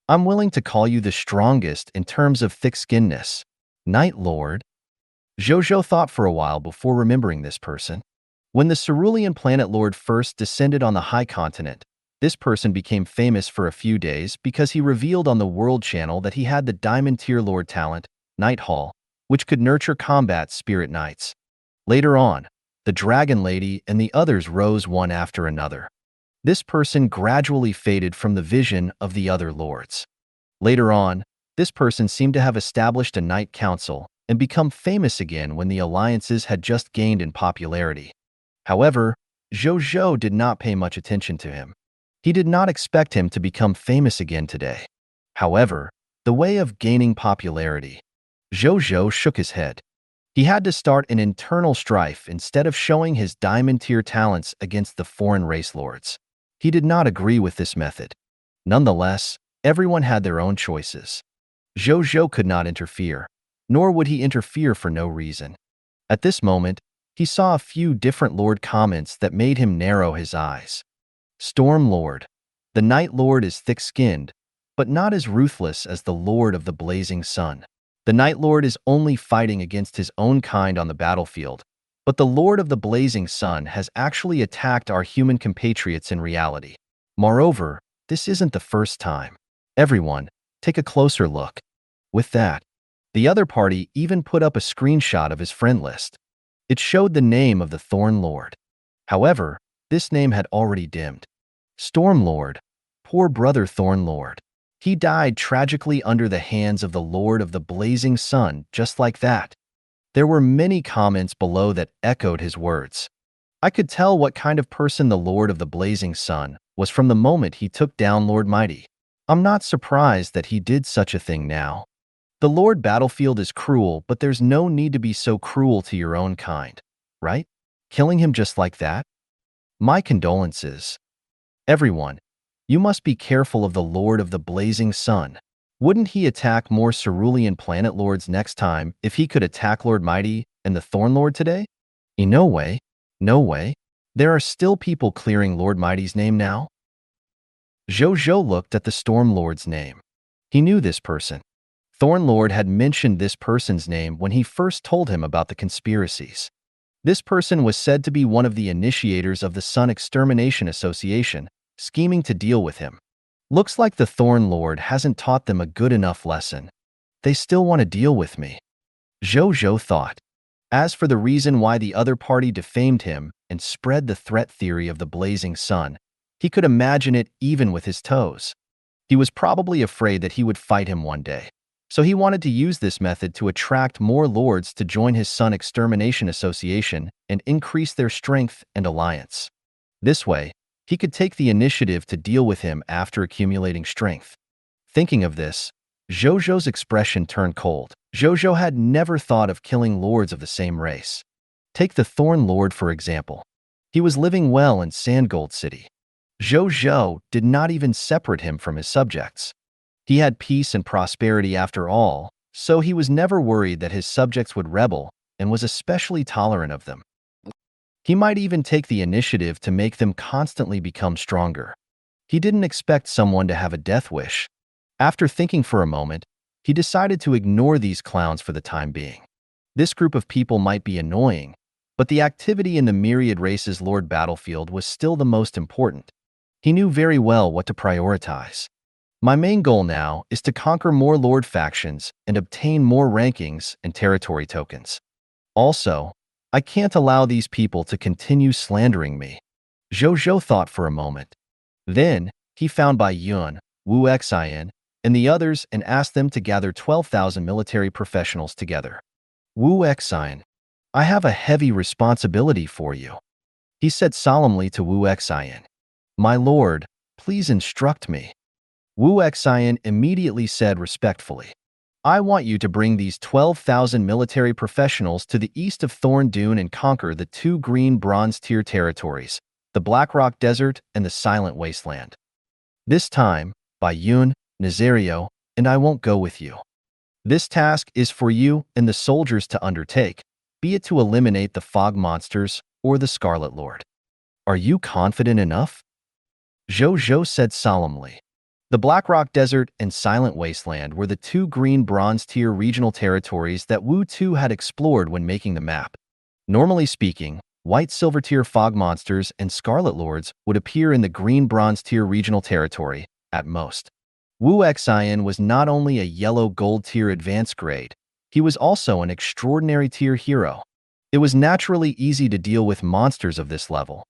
I'm willing to call you the strongest in terms of thick-skinnedness. Night Lord. Zhou Zhou thought for a while before remembering this person. When the Cerulean Planet Lord first descended on the High Continent, this person became famous for a few days because he revealed on the World Channel that he had the Diamond Tier Lord talent, Night Hall, which could nurture combat spirit knights. Later on, the Dragon Lady and the others rose one after another. This person gradually faded from the vision of the other lords. Later on, this person seemed to have established a Knight Council and become famous again when the alliances had just gained in popularity. However, Zhou Zhou did not pay much attention to him. He did not expect him to become famous again today. However, the way of gaining popularity. Zhou Zhou shook his head. He had to start an internal strife instead of showing his diamond tier talents against the foreign race lords. He did not agree with this method. Nonetheless, everyone had their own choices. Zhou Zhou could not interfere, nor would he interfere for no reason. At this moment, he saw a few different lord comments that made him narrow his eyes. Storm Lord. The Night Lord is thick-skinned, but not as ruthless as the Lord of the Blazing Sun. The Night Lord is only fighting against his own kind on the battlefield, but the Lord of the Blazing Sun has actually attacked our human compatriots in reality. Moreover, this isn't the first time. Everyone, take a closer look. With that, the other party even put up a screenshot of his friend list. It showed the name of the Thorn Lord. However, this name had already dimmed. Storm Lord. Poor brother Thorn Lord. He died tragically under the hands of the Lord of the Blazing Sun, just like that. There were many comments below that echoed his words. I could tell what kind of person the Lord of the Blazing Sun was from the moment he took down Lord Mighty. I'm not surprised that he did such a thing now. The Lord Battlefield is cruel, but there's no need to be so cruel to your own kind, right? Killing him just like that? My condolences. Everyone, you must be careful of the Lord of the Blazing Sun. Wouldn't he attack more Cerulean Planet Lords next time if he could attack Lord Mighty and the Thorn Lord today? No way. No way. There are still people clearing Lord Mighty's name now? Zhou Zhou looked at the Storm Lord's name. He knew this person. Thorn Lord had mentioned this person's name when he first told him about the conspiracies. This person was said to be one of the initiators of the Sun Extermination Association, scheming to deal with him. Looks like the Thorn Lord hasn't taught them a good enough lesson. They still want to deal with me. Zhou Zhou thought. As for the reason why the other party defamed him and spread the threat theory of the Blazing Sun, he could imagine it even with his toes. He was probably afraid that he would fight him one day. So he wanted to use this method to attract more lords to join his Sun Extermination Association and increase their strength and alliance. This way, he could take the initiative to deal with him after accumulating strength. Thinking of this, Zhou Zhou's expression turned cold. Zhou Zhou had never thought of killing lords of the same race. Take the Thorn Lord, for example. He was living well in Sandgold City. Zhou Zhou did not even separate him from his subjects. He had peace and prosperity after all, so he was never worried that his subjects would rebel and was especially tolerant of them. He might even take the initiative to make them constantly become stronger. He didn't expect someone to have a death wish. After thinking for a moment, he decided to ignore these clowns for the time being. This group of people might be annoying, but the activity in the myriad races Lord battlefield was still the most important. He knew very well what to prioritize. My main goal now is to conquer more Lord factions and obtain more rankings and territory tokens. Also, I can't allow these people to continue slandering me. Zhou Zhou thought for a moment. Then, he found Bai Yun, Wu Xian, and the others and asked them to gather 12,000 military professionals together. Wu Xian, I have a heavy responsibility for you, he said solemnly to Wu Xian. My lord, please instruct me. Wu Xian immediately said respectfully, I want you to bring these 12,000 military professionals to the east of Thorn Dune and conquer the 2 green bronze tier territories, the Blackrock Desert and the Silent Wasteland. This time, Bai Yun, Nazario, and I won't go with you. This task is for you and the soldiers to undertake, be it to eliminate the fog monsters or the Scarlet Lord. Are you confident enough? Zhou Zhou said solemnly. The Blackrock Desert and Silent Wasteland were the 2 green bronze tier regional territories that Wu Tu had explored when making the map. Normally speaking, white silver tier fog monsters and Scarlet Lords would appear in the green bronze tier regional territory, at most. Wu Xian was not only a yellow gold tier advanced grade, he was also an extraordinary tier hero. It was naturally easy to deal with monsters of this level.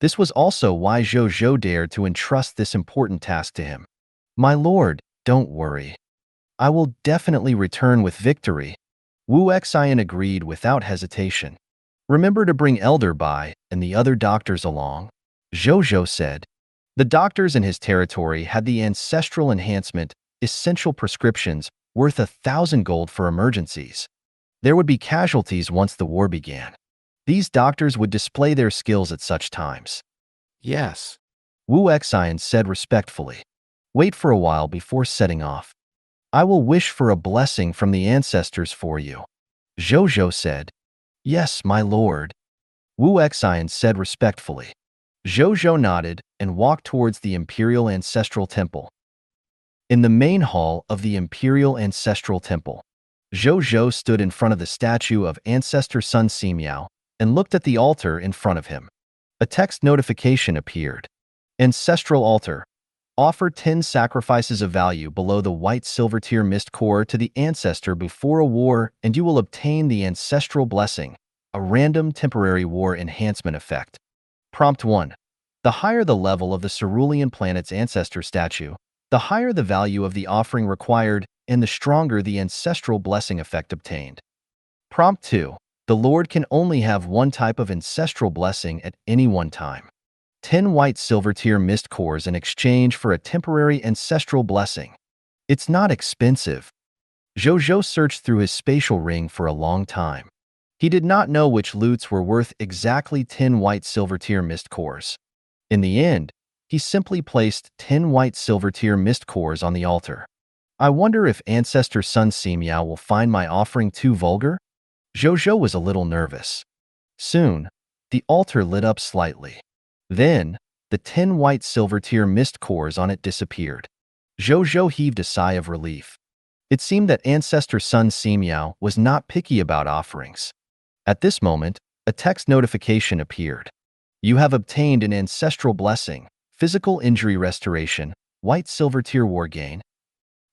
This was also why Zhou Zhou dared to entrust this important task to him. My lord, don't worry. I will definitely return with victory. Wu Xian agreed without hesitation. Remember to bring Elder Bai and the other doctors along, Zhou Zhou said. The doctors in his territory had the ancestral enhancement, essential prescriptions, worth 1,000 gold for emergencies. There would be casualties once the war began. These doctors would display their skills at such times. Yes. Wu Xian said respectfully. Wait for a while before setting off. I will wish for a blessing from the ancestors for you, Zhou Zhou said. Yes, my lord. Wu Xian said respectfully. Zhou Zhou nodded and walked towards the Imperial Ancestral Temple. In the main hall of the Imperial Ancestral Temple, Zhou Zhou stood in front of the statue of Ancestor Sun Simiao and looked at the altar in front of him. A text notification appeared. Ancestral Altar. Offer 10 sacrifices of value below the white silver tier mist core to the ancestor before a war and you will obtain the Ancestral Blessing, a random temporary war enhancement effect. Prompt 1. The higher the level of the cerulean planet's ancestor statue, the higher the value of the offering required and the stronger the Ancestral Blessing effect obtained. Prompt 2. The Lord can only have one type of Ancestral Blessing at any one time. 10 white silver tier mist cores in exchange for a temporary ancestral blessing. It's not expensive. Zhou Zhou searched through his spatial ring for a long time. He did not know which loots were worth exactly 10 white silver tier mist cores. In the end, he simply placed 10 white silver tier mist cores on the altar. I wonder if Ancestor Sun Simiao will find my offering too vulgar? Zhou Zhou was a little nervous. Soon, the altar lit up slightly. Then, the 10 white silver tier mist cores on it disappeared. Zhou Zhou heaved a sigh of relief. It seemed that Ancestor Sun Simiao was not picky about offerings. At this moment, a text notification appeared. You have obtained an Ancestral Blessing, Physical Injury Restoration, White Silver Tier War Gain.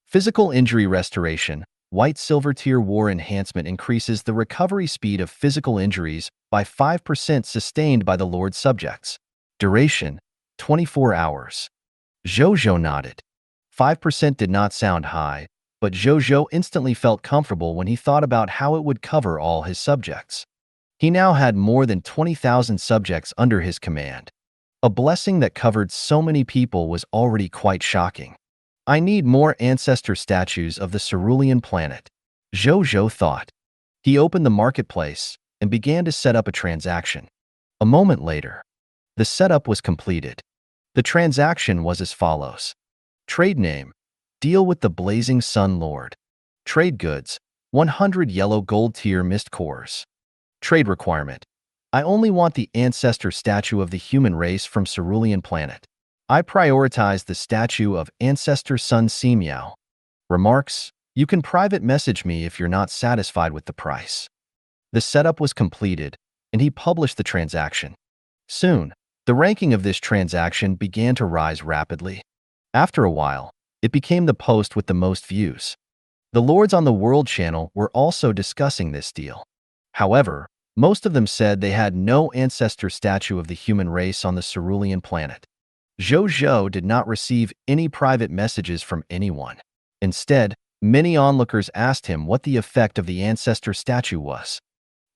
Physical Injury Restoration, White Silver Tier War Enhancement increases the recovery speed of physical injuries by 5% sustained by the Lord's subjects. Duration, 24 hours. Zhou Zhou nodded. 5% did not sound high, but Zhou Zhou instantly felt comfortable when he thought about how it would cover all his subjects. He now had more than 20,000 subjects under his command. A blessing that covered so many people was already quite shocking. I need more ancestor statues of the cerulean planet, Zhou Zhou thought. He opened the marketplace and began to set up a transaction. A moment later, the setup was completed. The transaction was as follows. Trade name: deal with the Blazing Sun Lord. Trade goods: 100 yellow gold tier mist cores. Trade requirement: I only want the ancestor statue of the human race from Cerulean Planet. I prioritize the statue of Ancestor Sun Simiao. Remarks: you can private message me if you're not satisfied with the price. The setup was completed, and he published the transaction. Soon, the ranking of this transaction began to rise rapidly. After a while, it became the post with the most views. The lords on the World Channel were also discussing this deal. However, most of them said they had no ancestor statue of the human race on the Cerulean Planet. Zhou Zhou did not receive any private messages from anyone. Instead, many onlookers asked him what the effect of the ancestor statue was.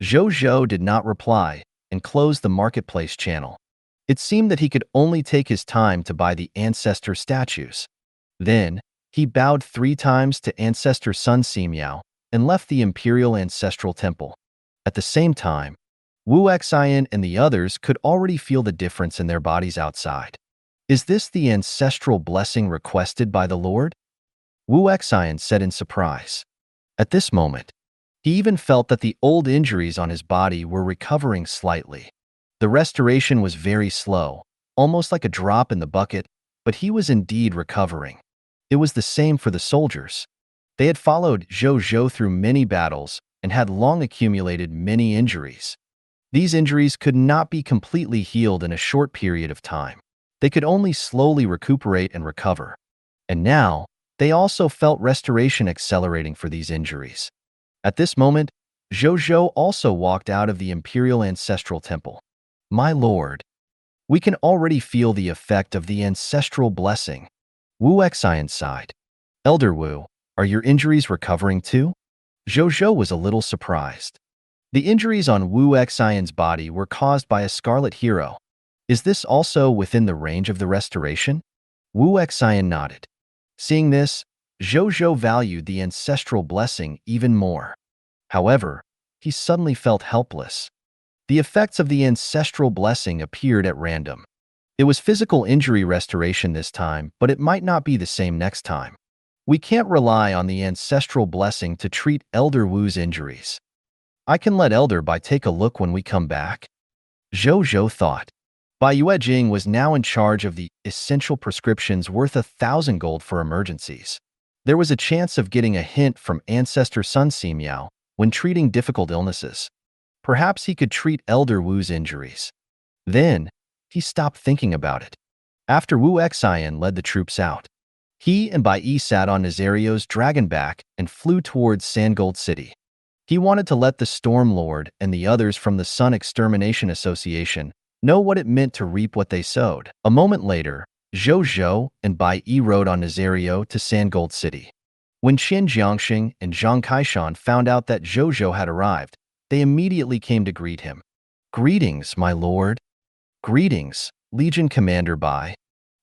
Zhou Zhou did not reply and closed the marketplace channel. It seemed that he could only take his time to buy the ancestor statues. Then, he bowed 3 times to Ancestor Sun Simiao and left the Imperial Ancestral Temple. At the same time, Wu Xian and the others could already feel the difference in their bodies outside. Is this the ancestral blessing requested by the Lord? Wu Xian said in surprise. At this moment, he even felt that the old injuries on his body were recovering slightly. The restoration was very slow, almost like a drop in the bucket, but he was indeed recovering. It was the same for the soldiers. They had followed Zhou Zhou through many battles and had long accumulated many injuries. These injuries could not be completely healed in a short period of time. They could only slowly recuperate and recover. And now, they also felt restoration accelerating for these injuries. At this moment, Zhou Zhou also walked out of the Imperial Ancestral Temple. My lord, we can already feel the effect of the ancestral blessing. Wu Xian sighed. Elder Wu, are your injuries recovering too? Zhou Zhou was a little surprised. The injuries on Wu Xian's body were caused by a scarlet hero. Is this also within the range of the restoration? Wu Xian nodded. Seeing this, Zhou Zhou valued the ancestral blessing even more. However, he suddenly felt helpless. The effects of the ancestral blessing appeared at random. It was physical injury restoration this time, but it might not be the same next time. We can't rely on the ancestral blessing to treat Elder Wu's injuries. I can let Elder Bai take a look when we come back. Zhou Zhou thought. Bai Yuejing was now in charge of the essential prescriptions worth 1,000 gold for emergencies. There was a chance of getting a hint from Ancestor Sun Simiao when treating difficult illnesses. Perhaps he could treat Elder Wu's injuries. Then, he stopped thinking about it. After Wu Xian led the troops out, he and Bai Yi sat on Nazario's dragon back and flew towards Sandgold City. He wanted to let the Storm Lord and the others from the Sun Extermination Association know what it meant to reap what they sowed. A moment later, Zhou Zhou and Bai Yi rode on Nazario to Sandgold City. When Qin Jiangxing and Zhang Kaishan found out that Zhou Zhou had arrived, they immediately came to greet him. Greetings, my lord. Greetings, Legion Commander Bai.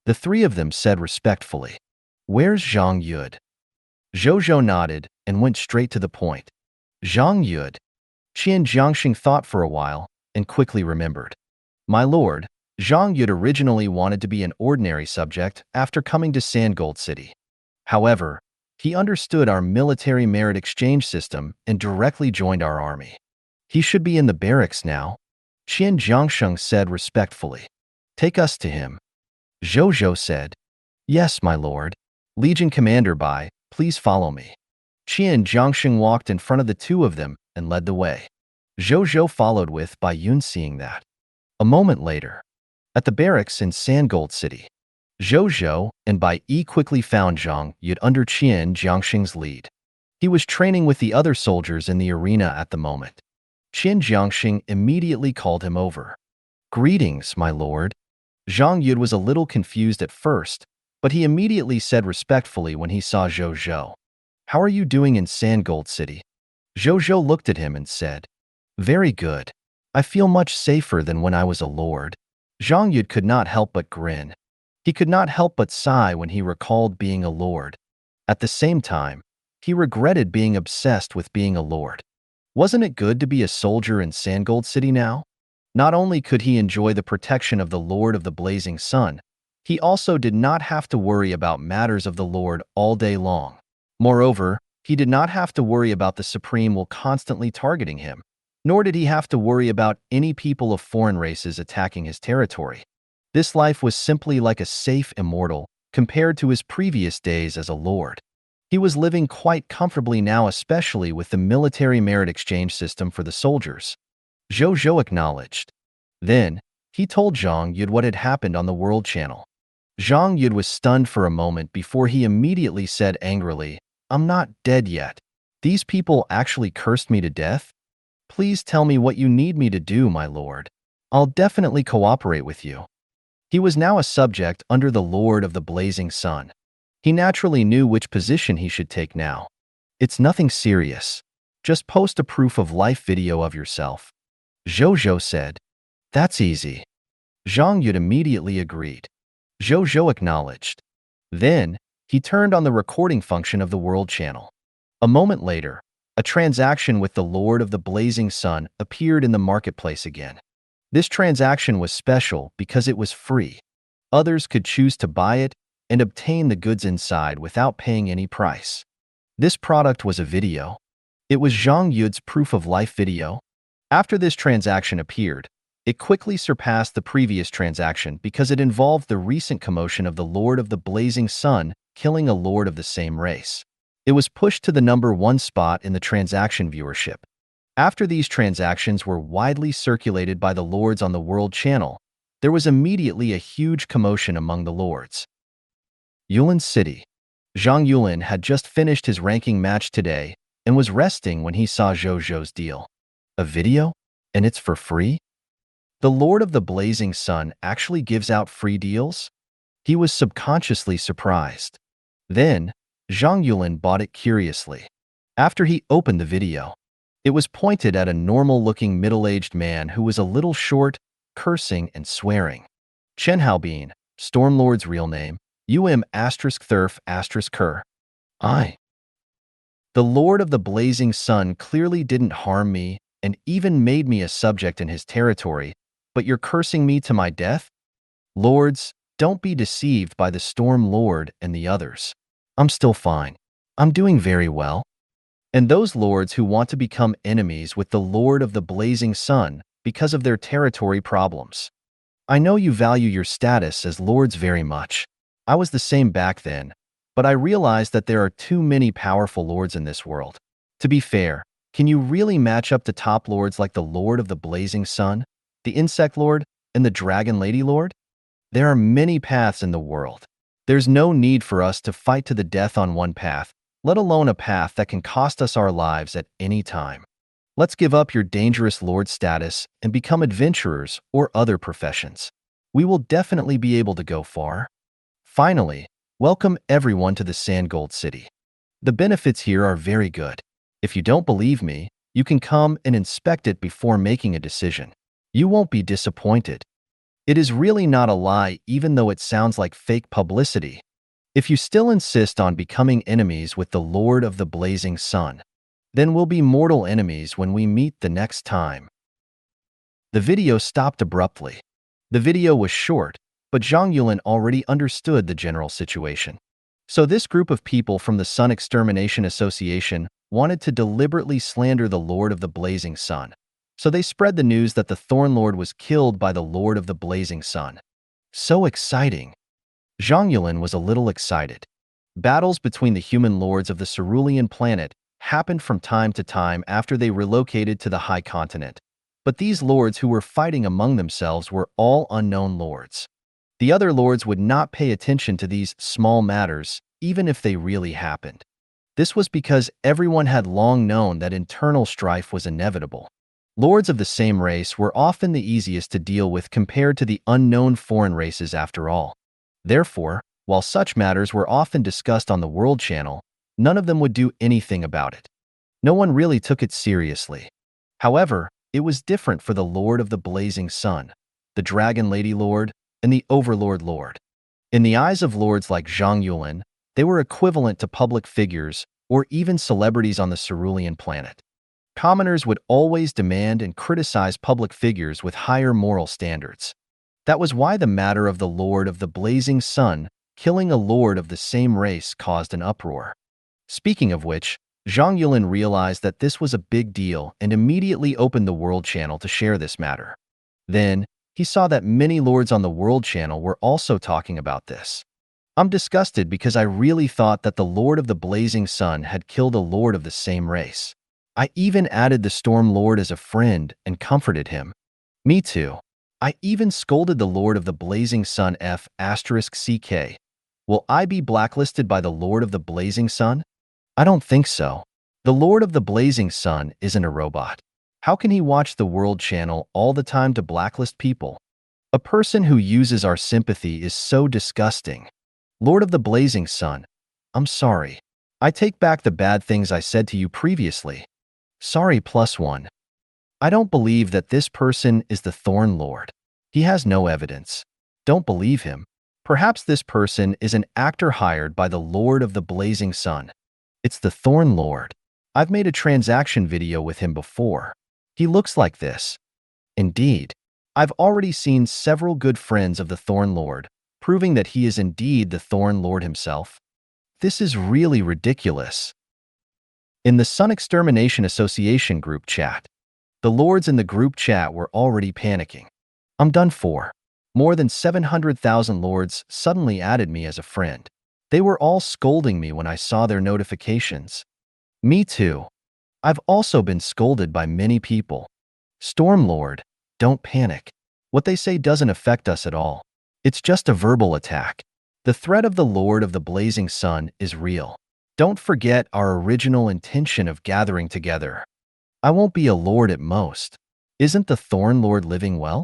The 3 of them said respectfully. Where's Zhang Yud? Zhou Zhou nodded and went straight to the point. Zhang Yud. Qin Jiangxing thought for a while and quickly remembered. My lord, Zhang Yud originally wanted to be an ordinary subject after coming to Sandgold City. However, he understood our military merit exchange system and directly joined our army. He should be in the barracks now, Qin Jiangxing said respectfully. Take us to him. Zhou Zhou said. Yes, my lord. Legion Commander Bai, please follow me. Qin Jiangxing walked in front of the 2 of them and led the way. Zhou Zhou followed with Bai Yun seeing that. A moment later, at the barracks in Sandgold City, Zhou Zhou and Bai Yi quickly found Zhang Yud under Qin Jiangxing's lead. He was training with the other soldiers in the arena at the moment. Qin Jiangxing immediately called him over. Greetings, my lord. Zhang Yud was a little confused at first, but he immediately said respectfully when he saw Zhou Zhou. How are you doing in Sandgold City? Zhou Zhou looked at him and said, very good. I feel much safer than when I was a lord. Zhang Yud could not help but grin. He could not help but sigh when he recalled being a lord. At the same time, he regretted being obsessed with being a lord. Wasn't it good to be a soldier in Sandgold City now? Not only could he enjoy the protection of the Lord of the Blazing Sun, he also did not have to worry about matters of the Lord all day long. Moreover, he did not have to worry about the Supreme will constantly targeting him, nor did he have to worry about any people of foreign races attacking his territory. This life was simply like a safe immortal compared to his previous days as a lord. He was living quite comfortably now, especially with the military merit exchange system for the soldiers. Zhou Zhou acknowledged. Then, he told Zhang Yud what had happened on the World Channel. Zhang Yud was stunned for a moment before he immediately said angrily, I'm not dead yet. These people actually cursed me to death? Please tell me what you need me to do, my lord. I'll definitely cooperate with you. He was now a subject under the Lord of the Blazing Sun. He naturally knew which position he should take now. It's nothing serious. Just post a proof of life video of yourself. Zhou Zhou said. That's easy. Zhang Yud immediately agreed. Zhou Zhou acknowledged. Then, he turned on the recording function of the World Channel. A moment later, a transaction with the Lord of the Blazing Sun appeared in the marketplace again. This transaction was special because it was free. Others could choose to buy it and obtain the goods inside without paying any price. This product was a video. It was Zhang Yud's proof of life video. After this transaction appeared, it quickly surpassed the previous transaction because it involved the recent commotion of the Lord of the Blazing Sun killing a lord of the same race. It was pushed to the #1 spot in the transaction viewership. After these transactions were widely circulated by the lords on the World Channel, there was immediately a huge commotion among the lords. Yulin City. Zhang Yulin had just finished his ranking match today and was resting when he saw Zhou Zhou's deal. A video? And it's for free? The Lord of the Blazing Sun actually gives out free deals? He was subconsciously surprised. Then, Zhang Yulin bought it curiously. After he opened the video, it was pointed at a normal-looking middle-aged man who was a little short, cursing and swearing. Chen Haobin, Stormlord's real name, Thurf*Ker. The Lord of the Blazing Sun clearly didn't harm me and even made me a subject in his territory, but you're cursing me to my death? Lords, don't be deceived by the Storm Lord and the others. I'm still fine. I'm doing very well. And those lords who want to become enemies with the Lord of the Blazing Sun because of their territory problems. I know you value your status as lords very much. I was the same back then, but I realized that there are too many powerful lords in this world. To be fair, can you really match up to top lords like the Lord of the Blazing Sun, the Insect Lord, and the Dragon Lady Lord? There are many paths in the world. There's no need for us to fight to the death on one path, let alone a path that can cost us our lives at any time. Let's give up your dangerous lord status and become adventurers or other professions. We will definitely be able to go far. Finally, welcome everyone to the Sandgold City. The benefits here are very good. If you don't believe me, you can come and inspect it before making a decision. You won't be disappointed. It is really not a lie, even though it sounds like fake publicity. If you still insist on becoming enemies with the Lord of the Blazing Sun, then we'll be mortal enemies when we meet the next time. The video stopped abruptly. The video was short, but Zhang Yulin already understood the general situation. So this group of people from the Sun Extermination Association wanted to deliberately slander the Lord of the Blazing Sun. So they spread the news that the Thorn Lord was killed by the Lord of the Blazing Sun. So exciting! Zhang Yulin was a little excited. Battles between the human lords of the Cerulean planet happened from time to time after they relocated to the High Continent. But these lords who were fighting among themselves were all unknown lords. The other lords would not pay attention to these small matters, even if they really happened. This was because everyone had long known that internal strife was inevitable. Lords of the same race were often the easiest to deal with compared to the unknown foreign races after all. Therefore, while such matters were often discussed on the World Channel, none of them would do anything about it. No one really took it seriously. However, it was different for the Lord of the Blazing Sun, the Dragon Lady Lord, and the Overlord Lord. In the eyes of lords like Zhang Yulin, they were equivalent to public figures or even celebrities on the cerulean planet. Commoners would always demand and criticize public figures with higher moral standards. That was why the matter of the Lord of the Blazing Sun killing a lord of the same race caused an uproar. Speaking of which, Zhang Yulin realized that this was a big deal and immediately opened the World Channel to share this matter. Then, he saw that many lords on the World Channel were also talking about this. I'm disgusted because I really thought that the Lord of the Blazing Sun had killed a lord of the same race. I even added the Storm Lord as a friend and comforted him. Me too. I even scolded the Lord of the Blazing Sun F***CK. Will I be blacklisted by the Lord of the Blazing Sun? I don't think so. The Lord of the Blazing Sun isn't a robot. How can he watch the World Channel all the time to blacklist people? A person who uses our sympathy is so disgusting. Lord of the Blazing Sun, I'm sorry. I take back the bad things I said to you previously. Sorry +1. I don't believe that this person is the Thorn Lord. He has no evidence. Don't believe him. Perhaps this person is an actor hired by the Lord of the Blazing Sun. It's the Thorn Lord. I've made a transaction video with him before. He looks like this. Indeed. I've already seen several good friends of the Thorn Lord, proving that he is indeed the Thorn Lord himself. This is really ridiculous. In the Sun Extermination Association group chat, the lords in the group chat were already panicking. I'm done for. More than 700,000 lords suddenly added me as a friend. They were all scolding me when I saw their notifications. Me too. I've also been scolded by many people. Stormlord, don't panic. What they say doesn't affect us at all. It's just a verbal attack. The threat of the Lord of the Blazing Sun is real. Don't forget our original intention of gathering together. I won't be a lord at most. Isn't the Thorn Lord living well?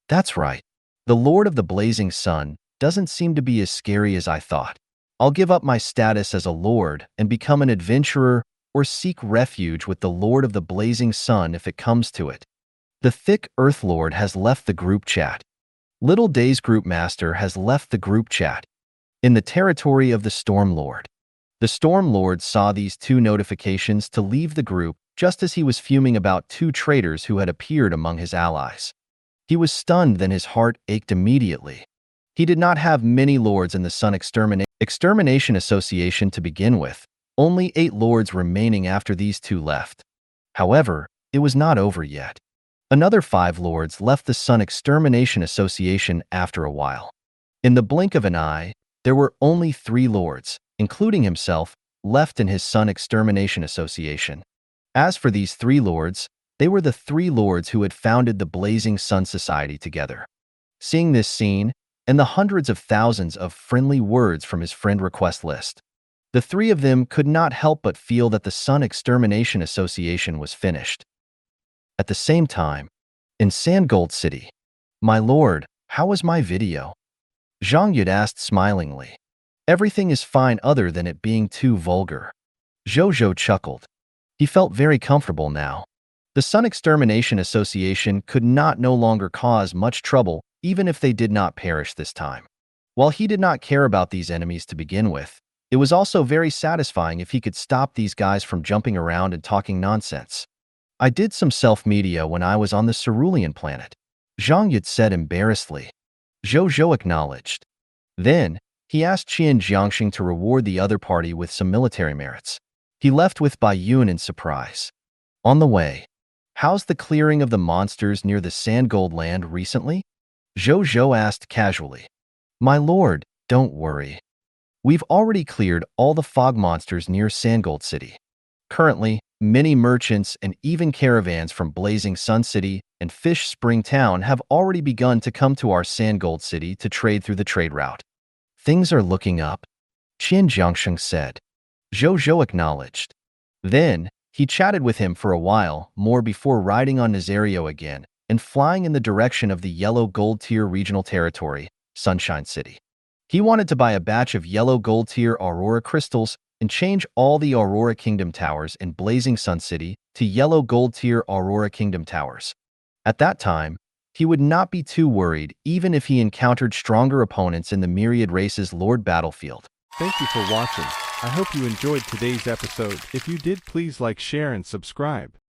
That's right. The Lord of the Blazing Sun doesn't seem to be as scary as I thought. I'll give up my status as a lord and become an adventurer or seek refuge with the Lord of the Blazing Sun if it comes to it. The thick Earth Lord has left the group chat. Little Day's group master has left the group chat. In the territory of the Storm Lord. The Storm Lord saw these two notifications to leave the group just as he was fuming about two traitors who had appeared among his allies. He was stunned, then his heart ached immediately. He did not have many lords in the Sun Extermination Association to begin with, only 8 lords remaining after these two left. However, it was not over yet. Another 5 lords left the Sun Extermination Association after a while. In the blink of an eye, there were only 3 lords, including himself, left in his Sun Extermination Association. As for these 3 lords, they were the 3 lords who had founded the Blazing Sun Society together. Seeing this scene, and the hundreds of thousands of friendly words from his friend request list, the 3 of them could not help but feel that the Sun Extermination Association was finished. At the same time, in Sandgold City, "My lord, how was my video?" Zhang Yud asked smilingly. "Everything is fine other than it being too vulgar." Zhou Zhou chuckled. He felt very comfortable now. The Sun Extermination Association could not no longer cause much trouble even if they did not perish this time. While he did not care about these enemies to begin with, it was also very satisfying if he could stop these guys from jumping around and talking nonsense. "I did some self-media when I was on the cerulean planet," Zhang Yud said embarrassedly. Zhou Zhou acknowledged. Then, he asked Qian Jiangxing to reward the other party with some military merits. He left with Bai Yun in surprise. On the way, "How's the clearing of the monsters near the Sandgold land recently?" Zhou Zhou asked casually. "My lord, don't worry. We've already cleared all the fog monsters near Sandgold City. Currently, many merchants and even caravans from Blazing Sun City and Fish Spring Town have already begun to come to our Sandgold City to trade through the trade route. Things are looking up," Qian Jiangxing said. Zhou Zhou acknowledged. Then, he chatted with him for a while more before riding on Nazario again and flying in the direction of the Yellow Gold Tier Regional Territory, Sunshine City. He wanted to buy a batch of Yellow Gold Tier Aurora crystals and change all the Aurora Kingdom towers in Blazing Sun City to yellow gold tier Aurora Kingdom towers. At that time, he would not be too worried even if he encountered stronger opponents in the Myriad Race's Lord battlefield. Thank you for watching. I hope you enjoyed today's episode. If you did, please like, share, and subscribe.